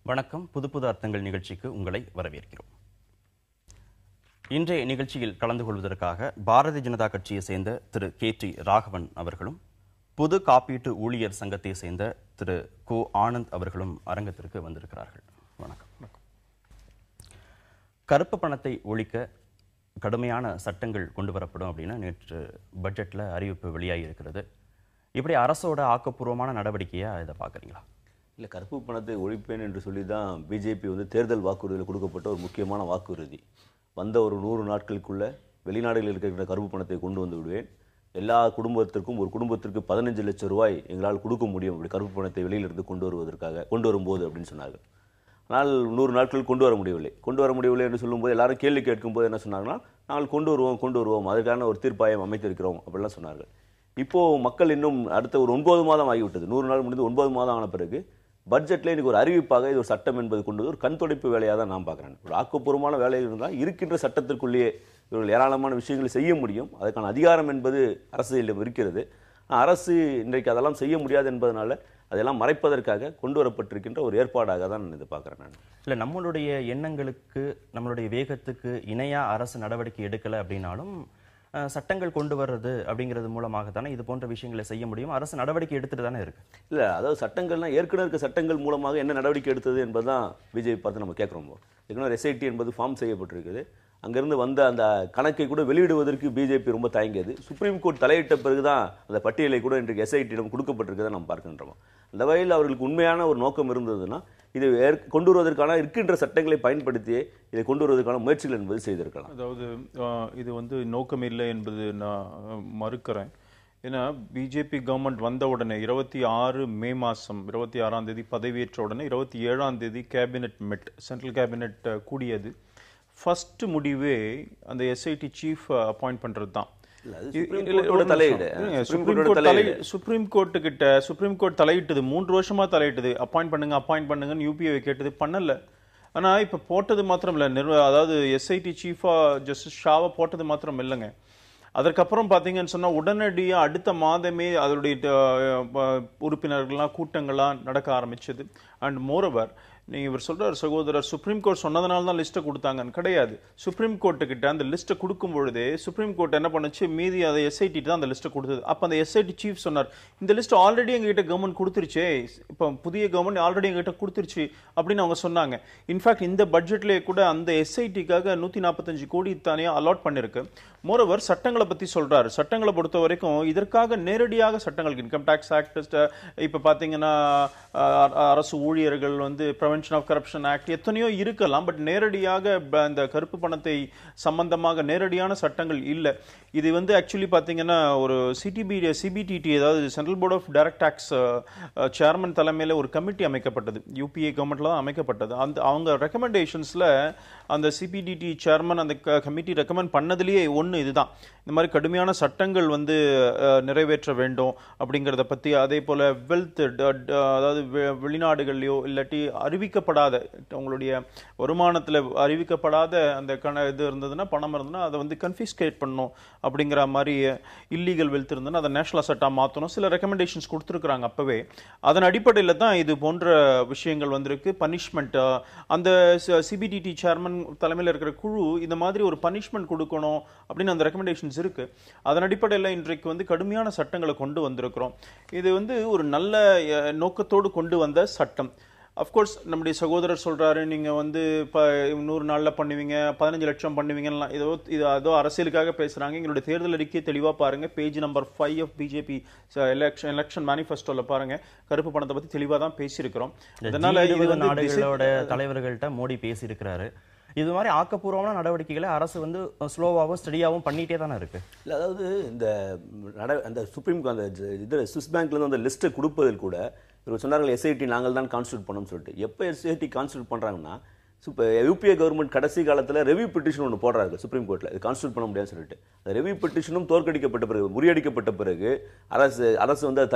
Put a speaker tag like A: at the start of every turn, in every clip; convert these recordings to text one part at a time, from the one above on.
A: வணக்கம். புது புது அர்த்தங்கள் நிகழ்ச்சிக்கு உங்களை வரவேற்கிறோம். இன்றைய நிகழ்ச்சியில் கலந்து கொள்வதற்காக பாரதிய ஜனதா கட்சியை சேர்ந்த திரு கே.டி. ராகவன் அவர்களும் பொது காப்பீட்டு ஊழியர் சங்கத்தை சேர்ந்த திரு கோ ஆனந்த் அவர்களும் அரங்கத்திற்கு வந்திருக்கிறார்கள். வணக்கம். கருப்பு பணத்தை ஒழிக்க கடுமையான சட்டங்கள் கொண்டு வரப்படும் அப்படின்னு நேற்று பட்ஜெட்டில் அறிவிப்பு வெளியாகி இருக்கிறது. இப்படி அரசோட ஆக்கப்பூர்வமான நடவடிக்கையாக இதை பார்க்குறீங்களா?
B: இல்லை, கருப்பு பணத்தை ஒழிப்பேன் என்று சொல்லி தான் பிஜேபி தேர்தல் வாக்குறுதியில் கொடுக்கப்பட்ட ஒரு முக்கியமான வாக்குறுதி. வந்த ஒரு 100 நாட்களுக்குள்ள வெளிநாடுகளில் இருக்கிற கருப்பு பணத்தை கொண்டு வந்து விடுவேன், எல்லா குடும்பத்திற்கும் ஒரு குடும்பத்திற்கு 15 லட்சம் ரூபாய் எங்களால் கொடுக்க முடியும் அப்படி கருப்பு பணத்தை வெளியிலிருந்து கொண்டு வரும்போது அப்படின்னு சொன்னார்கள். ஆனால் 100 நாட்கள் கொண்டு வர முடியவில்லை என்று சொல்லும்போது எல்லாரும் கேள்வி கேட்கும்போது என்ன சொன்னாங்கன்னா, நாங்கள் கொண்டு வருவோம் அதற்கான ஒரு தீர்ப்பாயம் அமைத்திருக்கிறோம் அப்படிலாம் சொன்னார்கள். இப்போது மக்கள் இன்னும் அடுத்த ஒரு 9 மாதம் ஆகிவிட்டது. 100 நாள் முடிந்து 9 மாதம் ஆன பிறகு பட்ஜெட்டில் எனக்கு ஒரு அறிவிப்பாக இது ஒரு சட்டம் என்பது கொண்டு ஒரு கண் துடைப்பு வேலையாக தான் நான் பார்க்குறேன். ஒரு ஆக்கப்பூர்வமான வேலையில் இருந்தால் இருக்கின்ற சட்டத்திற்குள்ளேயே இவர்கள் ஏராளமான விஷயங்களை செய்ய முடியும். அதற்கான அதிகாரம் என்பது அரசியலிடம் இருக்கிறது. அரசு இன்றைக்கு அதெல்லாம் செய்ய முடியாது என்பதனால அதெல்லாம் மறைப்பதற்காக கொண்டு வரப்பட்டிருக்கின்ற ஒரு ஏற்பாடாக தான் நான் இதை பார்க்குறேன். நான்
A: இல்லை, நம்மளுடைய எண்ணங்களுக்கு நம்மளுடைய வேகத்துக்கு இணையாக அரசு நடவடிக்கை எடுக்கலை அப்படின்னாலும் சட்டங்கள் கொண்டு வர்றது அப்படிங்கிறது மூலமாக தானே இது போன்ற விஷயங்களை செய்ய முடியும். அரசு நடவடிக்கை எடுத்துட்டு தானே இருக்கு.
B: இல்லை, அதாவது சட்டங்கள்லாம் ஏற்கனவே இருக்க சட்டங்கள் மூலமாக என்ன நடவடிக்கை எடுத்தது என்பதுதான் பிஜேபி பார்த்து நம்ம கேட்குறோம். ஏற்கனவே எஸ்ஐடி என்பது ஃபார்ம் செய்யப்பட்டிருக்குது. அங்கிருந்து வந்த அந்த கணக்கை கூட வெளியிடுவதற்கு பிஜேபி ரொம்ப தயங்கியது. சுப்ரீம் கோர்ட் தலையிட்ட பிறகுதான் அந்த பட்டியலை கூட இன்றைக்கு எஸ்ஐடியிடம் கொடுக்கப்பட்டிருக்கிறத நம்ம பார்க்கின்றோம். அந்த வகையில் அவர்களுக்கு உண்மையான ஒரு நோக்கம் இருந்ததுன்னா இது கொண்டு வருவதற்கான இருக்கின்ற சட்டங்களை பயன்படுத்தியே இதை கொண்டு வருவதற்கான முயற்சிகள் என்பது செய்திருக்கலாம்.
C: அதாவது இது நோக்கம் இல்லை என்பது நான் மறுக்கிறேன். ஏன்னா பிஜேபி கவர்மெண்ட் வந்த உடனே 26 மே மாதம் 26ஆம் தேதி பதவியேற்ற உடனே 27ஆம் தேதி கேபினெட் சென்ட்ரல் கேபினெட் கூடியது. ஃபர்ஸ்ட் முடிவே அந்த எஸ்ஐடி சீஃப் அப்பாயிண்ட் பண்றது தான். சுப்ரீம் கோர்ட் தலையிட்டது 3 வருஷமா தலையிட்டது. அப்பாயிண்ட் பண்ணுங்கன்னு யூபிஏ கேட்டது, பண்ணல. ஆனா இப்ப போட்டது மாத்திரம் இல்ல, அதாவது எஸ்ஐடி சீஃபா ஜஸ்டிஸ் ஷாவை போட்டது மாத்திரம் இல்லைங்க. அதற்கப்புறம் பார்த்தீங்கன்னு சொன்னால் உடனடியாக அடுத்த மாதமே அதனுடைய உறுப்பினர்கள்லாம் கூட்டங்கள்லாம் நடக்க ஆரம்பிச்சது. அண்ட் மோரோவர் இவர் சொல்றார் சகோதரர், சுப்ரீம் கோர்ட் சொன்னதுனால தான் லிஸ்ட்டை கொடுத்தாங்கன்னு கிடையாது. சுப்ரீம் கோர்ட்டுக்கிட்ட அந்த லிஸ்ட்டை கொடுக்கும் பொழுதே சுப்ரீம் கோர்ட் என்ன பண்ணுச்சு, மீதி அதை எஸ்ஐடி தான் அந்த லிஸ்ட்டை கொடுத்தது. அப்போ அந்த எஸ்ஐடி சீஃப் சொன்னார், இந்த லிஸ்ட் ஆல்ரெடி எங்ககிட்ட கவர்மெண்ட் கொடுத்துருச்சே, இப்போ புதிய கவர்மெண்ட் ஆல்ரெடி எங்ககிட்ட கொடுத்துருச்சு அப்படின்னு அவங்க சொன்னாங்க. இன்ஃபேக்ட் இந்த பட்ஜெட்லேயே கூட அந்த எஸ்ஐடிக்காக 145 கோடி தானே அலாட் பண்ணிருக்கு. மோரோவர் சட்டங்களை பற்றி சொல்றாரு. சட்டங்களை பொறுத்த வரைக்கும் இதற்காக நேரடியாக சட்டங்கள், இன்கம் டேக்ஸ் ஆக்ட், இப்போ பார்த்தீங்கன்னா அரசு ஊழியர்கள் பிரிவென்ஷன் ஆஃப் கரப்ஷன் ஆக்ட் எத்தனையோ இருக்கலாம். பட் நேரடியாக இந்த கருப்பு பணத்தை சம்பந்தமாக நேரடியான சட்டங்கள் இல்லை. இது ஆக்சுவலி பார்த்தீங்கன்னா ஒரு சிபிடிடி, அதாவது central board of direct tax chairman தலைமையில் ஒரு கமிட்டி அமைக்கப்பட்டது. யூபிஏ கவர்மெண்ட்ல தான் அமைக்கப்பட்டது. அவங்க ரெக்கமெண்டேஷன்ஸ்ல அந்த சிபிடிடி சேர்மன் அந்த கமிட்டி ரெக்கமெண்ட் பண்ணதுலேயே ஒன்று இதுதான், இந்த மாதிரி கடுமையான சட்டங்கள் நிறைவேற்ற வேண்டும் அப்படிங்கிறத பற்றி. அதே போல வெல்த், அதாவது வெளிநாடுகள்லையோ இல்லாட்டி அறிவிக்கப்படாத உங்களுடைய வருமானத்தில் அறிவிக்கப்படாத அந்த இது இருந்ததுன்னா, பணம் இருந்ததுன்னா அதை கன்ஃபிஸ்கேட் பண்ணணும் அப்படிங்கிற மாதிரி. இல்லீகல் வெல்த் இருந்ததுன்னா அதை நேஷனல் அசெட்டாக மாற்றணும். சில ரெக்கமெண்டேஷன்ஸ் கொடுத்துருக்குறாங்க அப்பவே. அதன் அடிப்படையில் தான் இது போன்ற விஷயங்கள் வந்திருக்கு. பனிஷ்மெண்ட், அந்த சிபிடிடி சேர்மன் தலைமையில் இருக்கிற குழு இந்த மாதிரி ஒரு பனிஷ்மெண்ட் கொடுக்கணும் அப்படின்னு அந்த ரெக்கமெண்டேஷன்ஸ் இருக்கு. அதன் அடிப்படையில் இன்றைக்கு கடுமையான சட்டங்களை கொண்டு வந்திருக்கிறோம். இது ஒரு நல்ல நோக்கத்தோடு கொண்டு வந்த சட்டம். அஃப்கோர்ஸ் நம்முடைய சகோதரர் சொல்றாரு, நீங்க இப்போ 100 நாளில் பண்ணுவீங்க, 15 லட்சம் பண்ணுவீங்கன்னா ஏதோ அரசியலுக்காக பேசுறாங்க. எங்களுடைய தேர்தல் அறிக்கை தெளிவா பாருங்க, page number 5 of BJP election மேனிஃபெஸ்டோல பாருங்க, கருப்பு பணத்தை பத்தி தெளிவா தான் பேசியிருக்கிறோம்.
A: அதனால நாடுகளோட தலைவர்கள்ட்ட மோடி பேசியிருக்கிறாரு. இது மாதிரி ஆக்கப்பூர்வமான நடவடிக்கைகளை அரசு ஸ்லோவாகவும் ஸ்டடியாகவும் பண்ணிட்டே தானே இருக்கு.
B: இல்லை, அதாவது அந்த சுப்ரீம் அந்த சுவிஸ் பேங்க்ல அந்த லிஸ்ட்டை கொடுப்பதில் கூட இவர் சொன்னார்கள் எஸ்ஐடி நாங்கள் தான் கான்ஸ்டியூட் பண்ணோம்னு சொல்லிட்டு. எப்போ எஸ்ஐடி கான்ஸ்டியூட் பண்ணுறாங்கன்னா, இப்போ யூபிஏ கவர்மெண்ட் கடைசி காலத்தில் ரெவியூ பெட்டிஷன் ஒன்று போடுறாங்க சுப்ரீம் கோர்ட்டில், இது கான்ஸ்டியூட் பண்ண முடியாதுன்னு சொல்லிட்டு. அந்த ரெவியூ பெட்டிஷனும் தோற்கடிக்கப்பட்ட பிறகு, முறியடிக்கப்பட்ட பிறகு அரசு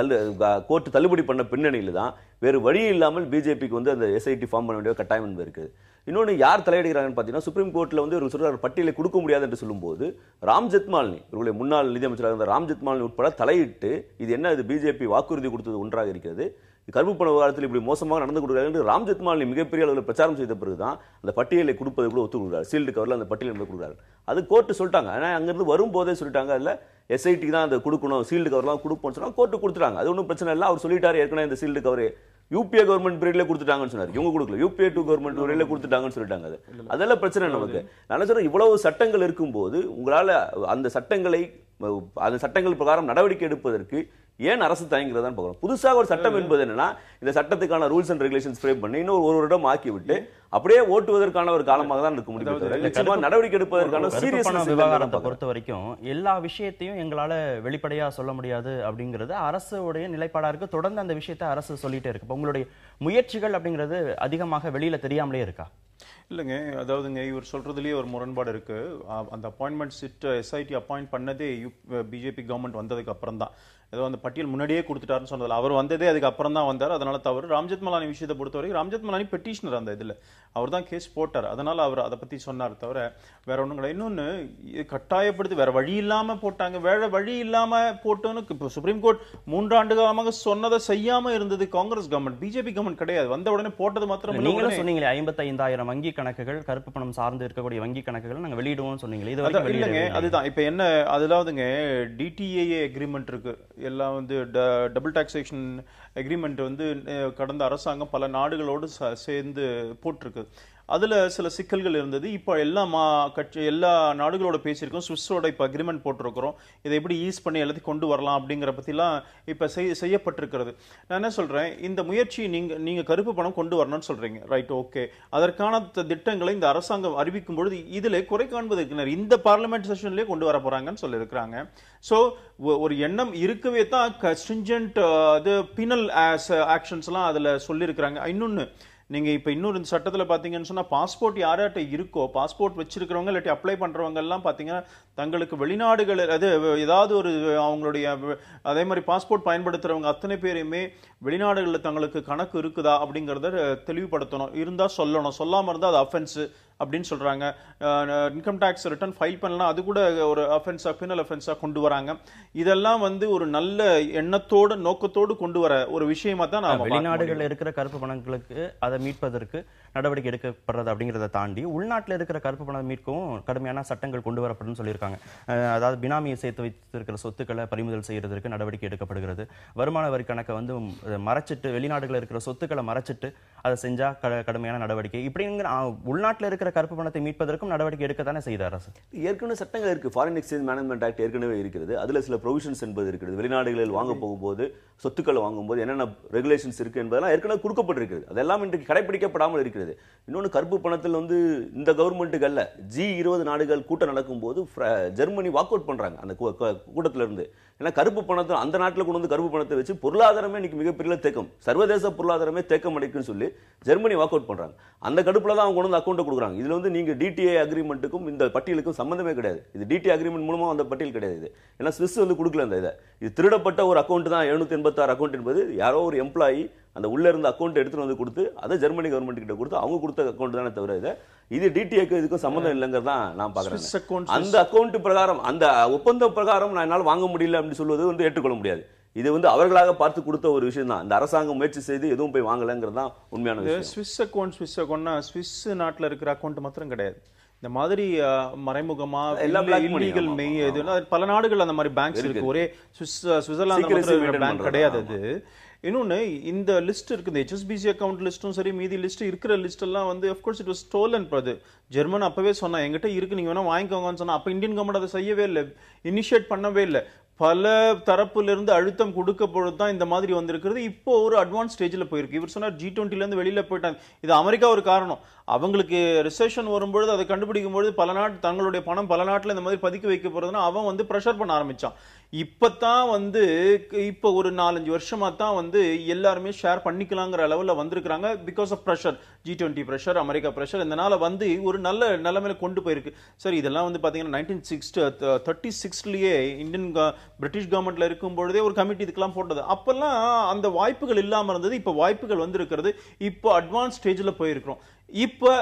B: கோர்ட்டு தள்ளுபடி பண்ண பின்னணியில் தான் வேறு வழி இல்லாமல் பிஜேபிக்கு அந்த எஸ்ஐடி ஃபார்ம் பண்ண வேண்டிய கட்டாயம் இருக்குது. இன்னொன்று யார் தலையிடுகிறாங்கன்னு பார்த்தீங்கன்னா சுப்ரீம் கோர்ட்டில் வந்து ஒரு சொல்ற பட்டியலை கொடுக்க முடியாது என்று சொல்லும்போது ராம் ஜெத்மாலினி இவருடைய முன்னாள் நிதியமைச்சராக இருந்த ராம் ஜெத்மாலினி உட்பட தலையிட்டு இது என்ன இது பிஜேபி வாக்குறுதி கொடுத்தது ஒன்றாக இருக்கிறது, கருப்பு பண விவகாரத்தில் இப்படி மோசமாக நடந்து கொடுக்குறாங்க என்று ராம் ஜெத்மாலினி மிகப்பெரிய அளவில் பிரச்சாரம் செய்த பிறகுதான் அந்த பட்டியலை கொடுப்பது கூட ஒத்து கொடுக்குறாரு. சீல்டு கவரில் அந்த பட்டியலை கொடுக்குறாரு. அது கோர்ட்டு சொல்லிட்டாங்க. ஆனால் அங்கிருந்து வரும்போதே சொல்லிட்டாங்க அதில் எஸ்ஐடி தான் அதை கொடுக்கணும், சீல்டு கவர்லாம் கொடுப்போம்னு சொன்னா கோர்ட்டு கொடுத்துட்டாங்க. அது ஒன்றும் பிரச்சனை இல்லை. அவர் சொல்லிட்டாரு ஏற்கனவே இந்த சீல்டு கவர் யூபிஏ கவர்மெண்ட் பீரியட்ல கொடுத்துட்டாங்கன்னு சொன்னார். இவங்க கொடுக்கல, யூபிஏ 2 கவர்மெண்ட் பீரியட்ல கொடுத்துட்டாங்கன்னு சொல்லிட்டாங்க. அதெல்லாம் பிரச்சனை நமக்கு. நான் சொல்றேன் இவ்வளவு சட்டங்கள் இருக்கும்போது உங்களால அந்த சட்டங்கள் பிரகாரம் நடவடிக்கை எடுப்பதற்கு ஏன் அரசு தயங்குறதான் பார்க்கணும். புதுசாக ஒரு சட்டம் என்பது என்னன்னா இந்த சட்டத்துக்கான ரூல்ஸ் அண்ட் ரெகுலேஷன்ஸ் ஃப்ரேம் பண்ணி இன்னும் ஒரு வருடம் ஆக்கி விட்டு அப்படியே ஓட்டுவதற்கான ஒரு காலமாக தான் இருக்க முடியும். நடவடிக்கை எடுப்பதற்கான சீரியஸ்
A: விவகாரத்தை பொறுத்த வரைக்கும் எல்லா விஷயத்தையும் எங்களால வெளிப்படையா சொல்ல முடியாது அப்படிங்கிறது அரசுடைய நிலைப்பாடா இருக்கு. தொடர்ந்து அந்த விஷயத்தை அரசு சொல்லிட்டே இருக்கு. உங்களுடைய முயற்சிகள் அப்படிங்கிறது அதிகமாக வெளியில தெரியாமலே இருக்கா?
C: இல்லைங்க, அதாவதுங்க இவர் சொல்றதுலயே ஒரு முரண்பாடு இருக்கு. அந்த அப்பாயின்மெண்ட் சிட் எஸ்ஐடி அப்பாயிண்ட் பண்ணதே பிஜேபி கவர்மெண்ட் வந்ததுக்கு அப்புறம் தான். ஏதோ அந்த பட்டியல் முன்னாடியே கொடுத்துட்டாருன்னு சொன்னதில்ல, அவர் வந்ததே அதுக்கு அப்புறம் தான் வந்தார். அதனால தவறு. ராம்ஜெத் மலானி விஷயத்தை பொறுத்தவரைக்கும் ராம்ஜெத் மலானி பெட்டிஷனர் அந்த இதுல அவர் தான் கேஸ் போட்டார். அதனால அவர் அதை பத்தி சொன்னார் தவிர வேற ஒண்ணும் கிடையாது. இன்னொன்னு கட்டாயப்படுத்தி வேற வழி இல்லாம போட்டாங்க. வேற வழி இல்லாம போட்டோன்னு இப்போ சுப்ரீம் கோர்ட் 3 ஆண்டு காலமாக சொன்னதை செய்யாம இருந்தது காங்கிரஸ் கவர்மெண்ட், பிஜேபி கவர்மெண்ட் கிடையாது. வந்த உடனே போட்டது மாத்திரம்
A: நீங்களும் சொன்னீங்களே 55,000 வங்கி கணக்குகள் கருப்பு பணம் சார்ந்து இருக்கக்கூடிய வங்கி கணக்குகள் நாங்க வெளியிடுவோம் சொன்னீங்களே.
C: இல்லைங்க, அதுதான் இப்ப என்ன அதுலாவதுங்க டிடிஏஏ அக்ரிமெண்ட் இருக்கு. எல்லாம் வந்து டபுள் டாக்ஸேஷன் அக்ரிமெண்ட் வந்து கடந்த அரசாங்கம் பல நாடுகளோடு சேர்ந்து போட்டிருக்கு. அதுல சில சிக்கல்கள் இருந்தது. இப்போ எல்லா நாடுகளோட பேசியிருக்கோம். சுவிஸோட இப்ப அக்ரிமெண்ட் போட்டிருக்கிறோம். இதை எப்படி ஈஸ் பண்ணி எல்லாத்தையும் கொண்டு வரலாம் அப்படிங்கிற பத்திலாம் இப்ப செய்யப்பட்டிருக்கிறது. நான் என்ன சொல்றேன், இந்த முயற்சி நீங்க கருப்பு பணம் கொண்டு வரணும்னு சொல்றீங்க, ரைட், ஓகே. அதற்கான திட்டங்களை இந்த அரசாங்கம் அறிவிக்கும் பொழுது இதுல குறை காண்பதற்கு இந்த பார்லிமெண்ட் செஷன்லயே கொண்டு வர போறாங்கன்னு சொல்லியிருக்கிறாங்க. சோ ஒரு எண்ணம் இருக்கவே தான் ஸ்ட்ரிஞ்சன்ட் பீனல் ஆக்ஷன்ஸ் எல்லாம் அதுல சொல்லியிருக்கிறாங்க. இன்னொன்னு நீங்க இப்ப இன்னொரு இந்த சட்டத்துல பாத்தீங்கன்னு சொன்னா பாஸ்போர்ட் யார்கிட்ட இருக்கோ, பாஸ்போர்ட் வச்சிருக்கிறவங்க இல்லாட்டி அப்ளை பண்றவங்க எல்லாம் பாத்தீங்கன்னா தங்களுக்கு வெளிநாடுகள் அது ஏதாவது ஒரு அவங்களுடைய அதே மாதிரி பாஸ்போர்ட் பயன்படுத்துறவங்க அத்தனை பேருமே வெளிநாடுகளில் தங்களுக்கு கணக்கு இருக்குதா அப்படிங்கறத தெளிவுபடுத்தணும். இருந்தா சொல்லணும், சொல்லாம இருந்தா அது அஃபென்ஸ் அப்படின்னு சொல்றாங்க. இன்கம் டாக்ஸ் ரிட்டர்ன் ஃபைல் பண்ணலாம், அது கூட ஒரு அஃபென்ஸா பினல் அஃபென்ஸா கொண்டு வராங்க. இதெல்லாம் வந்து ஒரு நல்ல எண்ணத்தோடு நோக்கத்தோடு கொண்டு வர ஒரு விஷயமா தான் நான்
A: வெளிநாடுகளில் இருக்கிற கருப்பு பணங்களுக்கு அதை மீட்பதற்கு நடவடிக்கை எடுக்கப்படுறது அப்படிங்கிறத தாண்டி உள்நாட்டில் இருக்கிற கருப்பு பணம் மீட்கவும் கடுமையான சட்டங்கள் கொண்டு வரப்படும் சொல்லியிருக்காங்க. அதாவது பினாமியை சேர்த்து வைத்திருக்கிற சொத்துக்களை பறிமுதல் செய்யறதுக்கு நடவடிக்கை எடுக்கப்படுகிறது. வருமான வரி கணக்கை வந்து மறைச்சிட்டு வெளிநாடுகளில் இருக்கிற சொத்துக்களை மறைச்சிட்டு அதை செஞ்சா கடுமையான நடவடிக்கை. இப்படிங்கிற உள்நாட்டில் இருக்கிற கருப்பு பணத்தை மீட்பதற்கும் நடவடிக்கை எடுக்கத்தானே செய்த அரசு.
B: ஏற்கனவே சட்டங்கள் இருக்கு. ஃபாரின் எக்ஸ்சேஞ்ச் மேனேஜ்மெண்ட் ஆக்ட் ஏற்கனவே இருக்கிறது. அதுல சில ப்ரொவிஷன்ஸ் என்பது இருக்கிறது. வெளிநாடுகளில் வாங்க போகும்போது சொத்துக்களை வாங்கும்போது என்னென்ன ரெகுலேஷன்ஸ் இருக்கு என்பதெல்லாம் ஏற்கனவே கொடுக்கப்பட்டிருக்கிறது. அதெல்லாம் இன்றைக்கு கடைபிடிக்கப்படாமல் இருக்கிறது. இன்னொன்று கருப்பு பணத்தில் வந்து இந்த கவர்மெண்ட்டுக்கு அல்ல, G20 நாடுகள் கூட்டம் நடக்கும் போது ஜெர்மனி வாக் அவுட் பண்றாங்க அந்த கூட்டத்தில இருந்து. ஏன்னா கருப்பு பணத்தை அந்த நாட்டில் கொண்டு வந்து கருப்பு பணத்தை வச்சு பொருளாதாரமே இன்னைக்கு மிகப்பெரிய தேக்கம், சர்வதேச பொருளாதாரமே தேக்கம் அடைக்குன்னு சொல்லி ஜெர்மனி வாக் அவுட் பண்றாங்க. அந்த கடுப்புல தான் அவங்க கொண்டு வந்து அக்கௌண்ட் கொடுக்குறாங்க. இதுல வந்து நீங்க டிடிஏ அக்ரிமெண்ட்டுக்கும் இந்த பட்டியலுக்கும் சம்பந்தமே கிடையாது. இது டிடிஏ அக்ரிமெண்ட் மூலமா அந்த பட்டியல் கிடையாது. இது ஏன்னா ஸ்விஸ் வந்து கொடுக்கல இந்த இதை. இது திருடப்பட்ட ஒரு அக்கௌண்ட் தான் 786 அக்கௌண்ட் என்பது. யாரோ ஒரு எம்ப்ளாயி அந்த உள்ள இருந்த அக்கௌண்ட் எடுத்துட்டு வந்து கொடுத்து அதை ஜெர்மனி கவர்மெண்ட் கிட்ட கொடுத்து அவங்க கொடுத்த அக்கௌண்ட் தானே தவிர இது டிடிஏக்கு இதுக்கும் சம்பந்தம் இல்லைங்கிறதா நான் பாக்குறேன். அந்த அக்கௌண்ட் பிரகாரம் அந்த ஒப்பந்தம் பிரகாரம் நான் என்னால் வாங்க முடியல அப்படின்னு சொல்வது வந்து ஏற்றுக்கொள்ள முடியாது. இது வந்து அவர்களாக பார்த்து கொடுத்த ஒரு விஷயம் தான். இந்த அரசாங்கம் முயற்சி செய்து எதுவும் போய் வாங்கலங்கிறது தான் உண்மையான விஷயம்.
C: ஸ்விஸ் அக்கௌண்ட்னா ஸ்விஸ் நாட்டில் இருக்கிற அக்கௌண்ட் மாத்திரம் கிடையாது. இந்த மாதிரி மறைமுகமா இல்லீகல் மெய் எதுனா பல நாடுகள் அந்த மாதிரி பேங்க்ஸ் இருக்கு. ஒரே சுவிட்சர்லாந்து பேங்க் கிடையாது அது. இன்னொன்னு இந்த லிஸ்ட் இருக்கு, இந்த HSBC அக்கௌண்ட் லிஸ்டும் சரி மீதி லிஸ்ட் இருக்கிற லிஸ்ட் எல்லாம் வந்து of course it was stolen. German அப்பவே சொன்னா எங்கிட்ட இருக்கு நீங்க வேணா வாங்கிக்கோங்கன்னு சொன்னா அப்ப இந்தியன் கவர்மெண்ட் அதை செய்யவே இல்லை, இனிஷியேட் பண்ணவே இல்லை. பல தரப்புல இருந்து அழுத்தம் கொடுக்க பொழுதுதான் இந்த மாதிரி வந்திருக்கிறது. இப்போ ஒரு அட்வான்ஸ் ஸ்டேஜ்ல போயிருக்கு. இவர் சொன்னார் G20 இருந்து வெளியில போயிட்டாங்க. இது அமெரிக்கா ஒரு காரணம். அவங்களுக்கு ரிசெஷன் வரும்பொழுது அதை கண்டுபிடிக்கும் பொழுது பல நாட்டு தங்களுடைய பணம் பல நாட்டுல இந்த மாதிரி பதுக்கி வைக்க போறதுன்னா அவன் வந்து பிரஷர் பண்ண ஆரம்பிச்சான். இப்பதான் வந்து இப்போ ஒரு 4-5 வருஷமா தான் வந்து எல்லாருமே ஷேர் பண்ணிக்கலாங்கிற லெவல்ல வந்திருக்காங்க. Because of pressure, G20 pressure, America pressure. இதனால வந்து ஒரு நல்ல நிலைமையில கொண்டு போயிருக்கு. சரி, இதெல்லாம் வந்து பாத்தீங்கன்னா 1936லயே இந்தியன் பிரிட்டிஷ் கவர்மெண்ட்ல இருக்கும் பொழுதே ஒரு கமிட்டி இதுக்கெல்லாம் போட்டது. அப்பெல்லாம் அந்த வாய்ப்புகள் இல்லாம இருந்தது. இப்ப வாய்ப்புகள் வந்திருக்கிறது. இப்போ அட்வான்ஸ் ஸ்டேஜ்ல போயிருக்கிறோம். இப்ப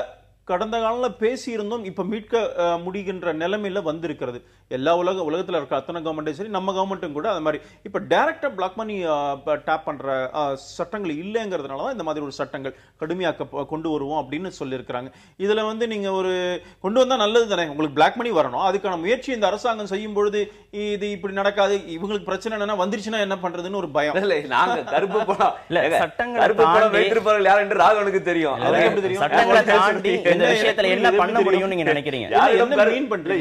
C: கடந்த காலங்களில் பேசி இருந்தோம். இப்ப மீட்க முடிகின்ற நிலைமையில வந்திருக்கிறது. எல்லா உலகத்துல இருக்க அத்தனை கவர்மெண்ட்டும் சரி, நம்ம கவர்மெண்ட்டும் கூட அது மாதிரி இப்ப டைரக்டா பிளாக் மணி டேப் பண்ற சட்டங்கள் இல்லைங்கிறதுனால தான் இந்த மாதிரி ஒரு சட்டங்கள் கடுமையாக்க கொண்டு வருவோம் அப்படின்னு சொல்லியிருக்கிறாங்க. இதுல வந்து நீங்க ஒரு கொண்டு வந்தா நல்லது தானே, உங்களுக்கு பிளாக் மணி வரணும், அதுக்கான முயற்சி இந்த அரசாங்கம் செய்யும் பொழுது இது இப்படி நடக்காது, இவங்களுக்கு பிரச்சனை என்னன்னா வந்துருச்சுன்னா என்ன பண்றதுன்னு ஒரு பயம்.
B: நாங்க கருப்பு பணம்
A: சட்டங்களை
B: யார் என்று ராகவனுக்கு தெரியும்.
A: தாண்டி இந்த விஷயத்துல என்ன பண்ண முடியும் நீங்க நினைக்கிறீங்க?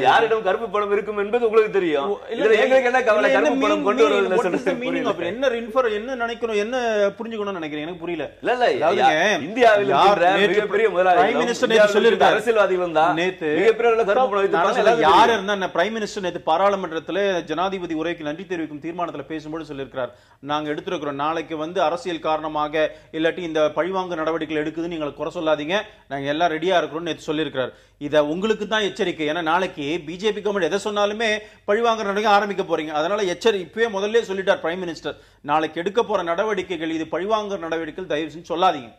B: யாரிடம் கருப்பு பணம் இருக்கும் என்பது உங்களுக்கு தெரியும். எங்களுக்கு என்ன கவலை? கருப்பு பணம் கொண்டு வருவதில்லை.
C: என்ன நினைக்கணும், என்ன புரிஞ்சுக்கணும்னு நினைக்கிறீங்க? எனக்கு புரியல.
B: இந்தியாவில் மிகப்பெரிய முதலாளி அரசியல்வாதிகள் தான் மிகப்பெரிய கருப்பு பணம்
C: யார் இருந்தா பிரைம் மினிஸ்டர் நேற்று பாராளுமன்றத்தில் ஜனாதிபதி உரைக்கு நன்றி தெரிவிக்கும் தீர்மானத்தில் பேசும்போது சொல்லியிருக்கிறார், நாங்க எடுத்திருக்கிறோம் நாளைக்கு வந்து அரசியல் காரணமாக இல்லாட்டி இந்த பழிவாங்க நடவடிக்கைகள் எடுக்குதுன்னு நீங்க குறை சொல்லாதீங்க, நாங்க எல்லாம் ரெடியா இருக்கிறோம் நேற்று சொல்லியிருக்கிறார். இத உங்களுக்கு தான் எச்சரிக்கை. ஏன்னா நாளைக்கு பிஜேபி கவர்மெண்ட் எதை சொன்னாலுமே பழிவாங்க நடவடிக்கை ஆரம்பிக்க போறீங்க. அதனால இப்பவே முதல்ல சொல்லிட்டார் பிரைம் மினிஸ்டர், நாளைக்கு எடுக்க போற நடவடிக்கைகள் இது பழிவாங்க நடவடிக்கைகள் தயவு செஞ்சு சொல்லாதீங்க.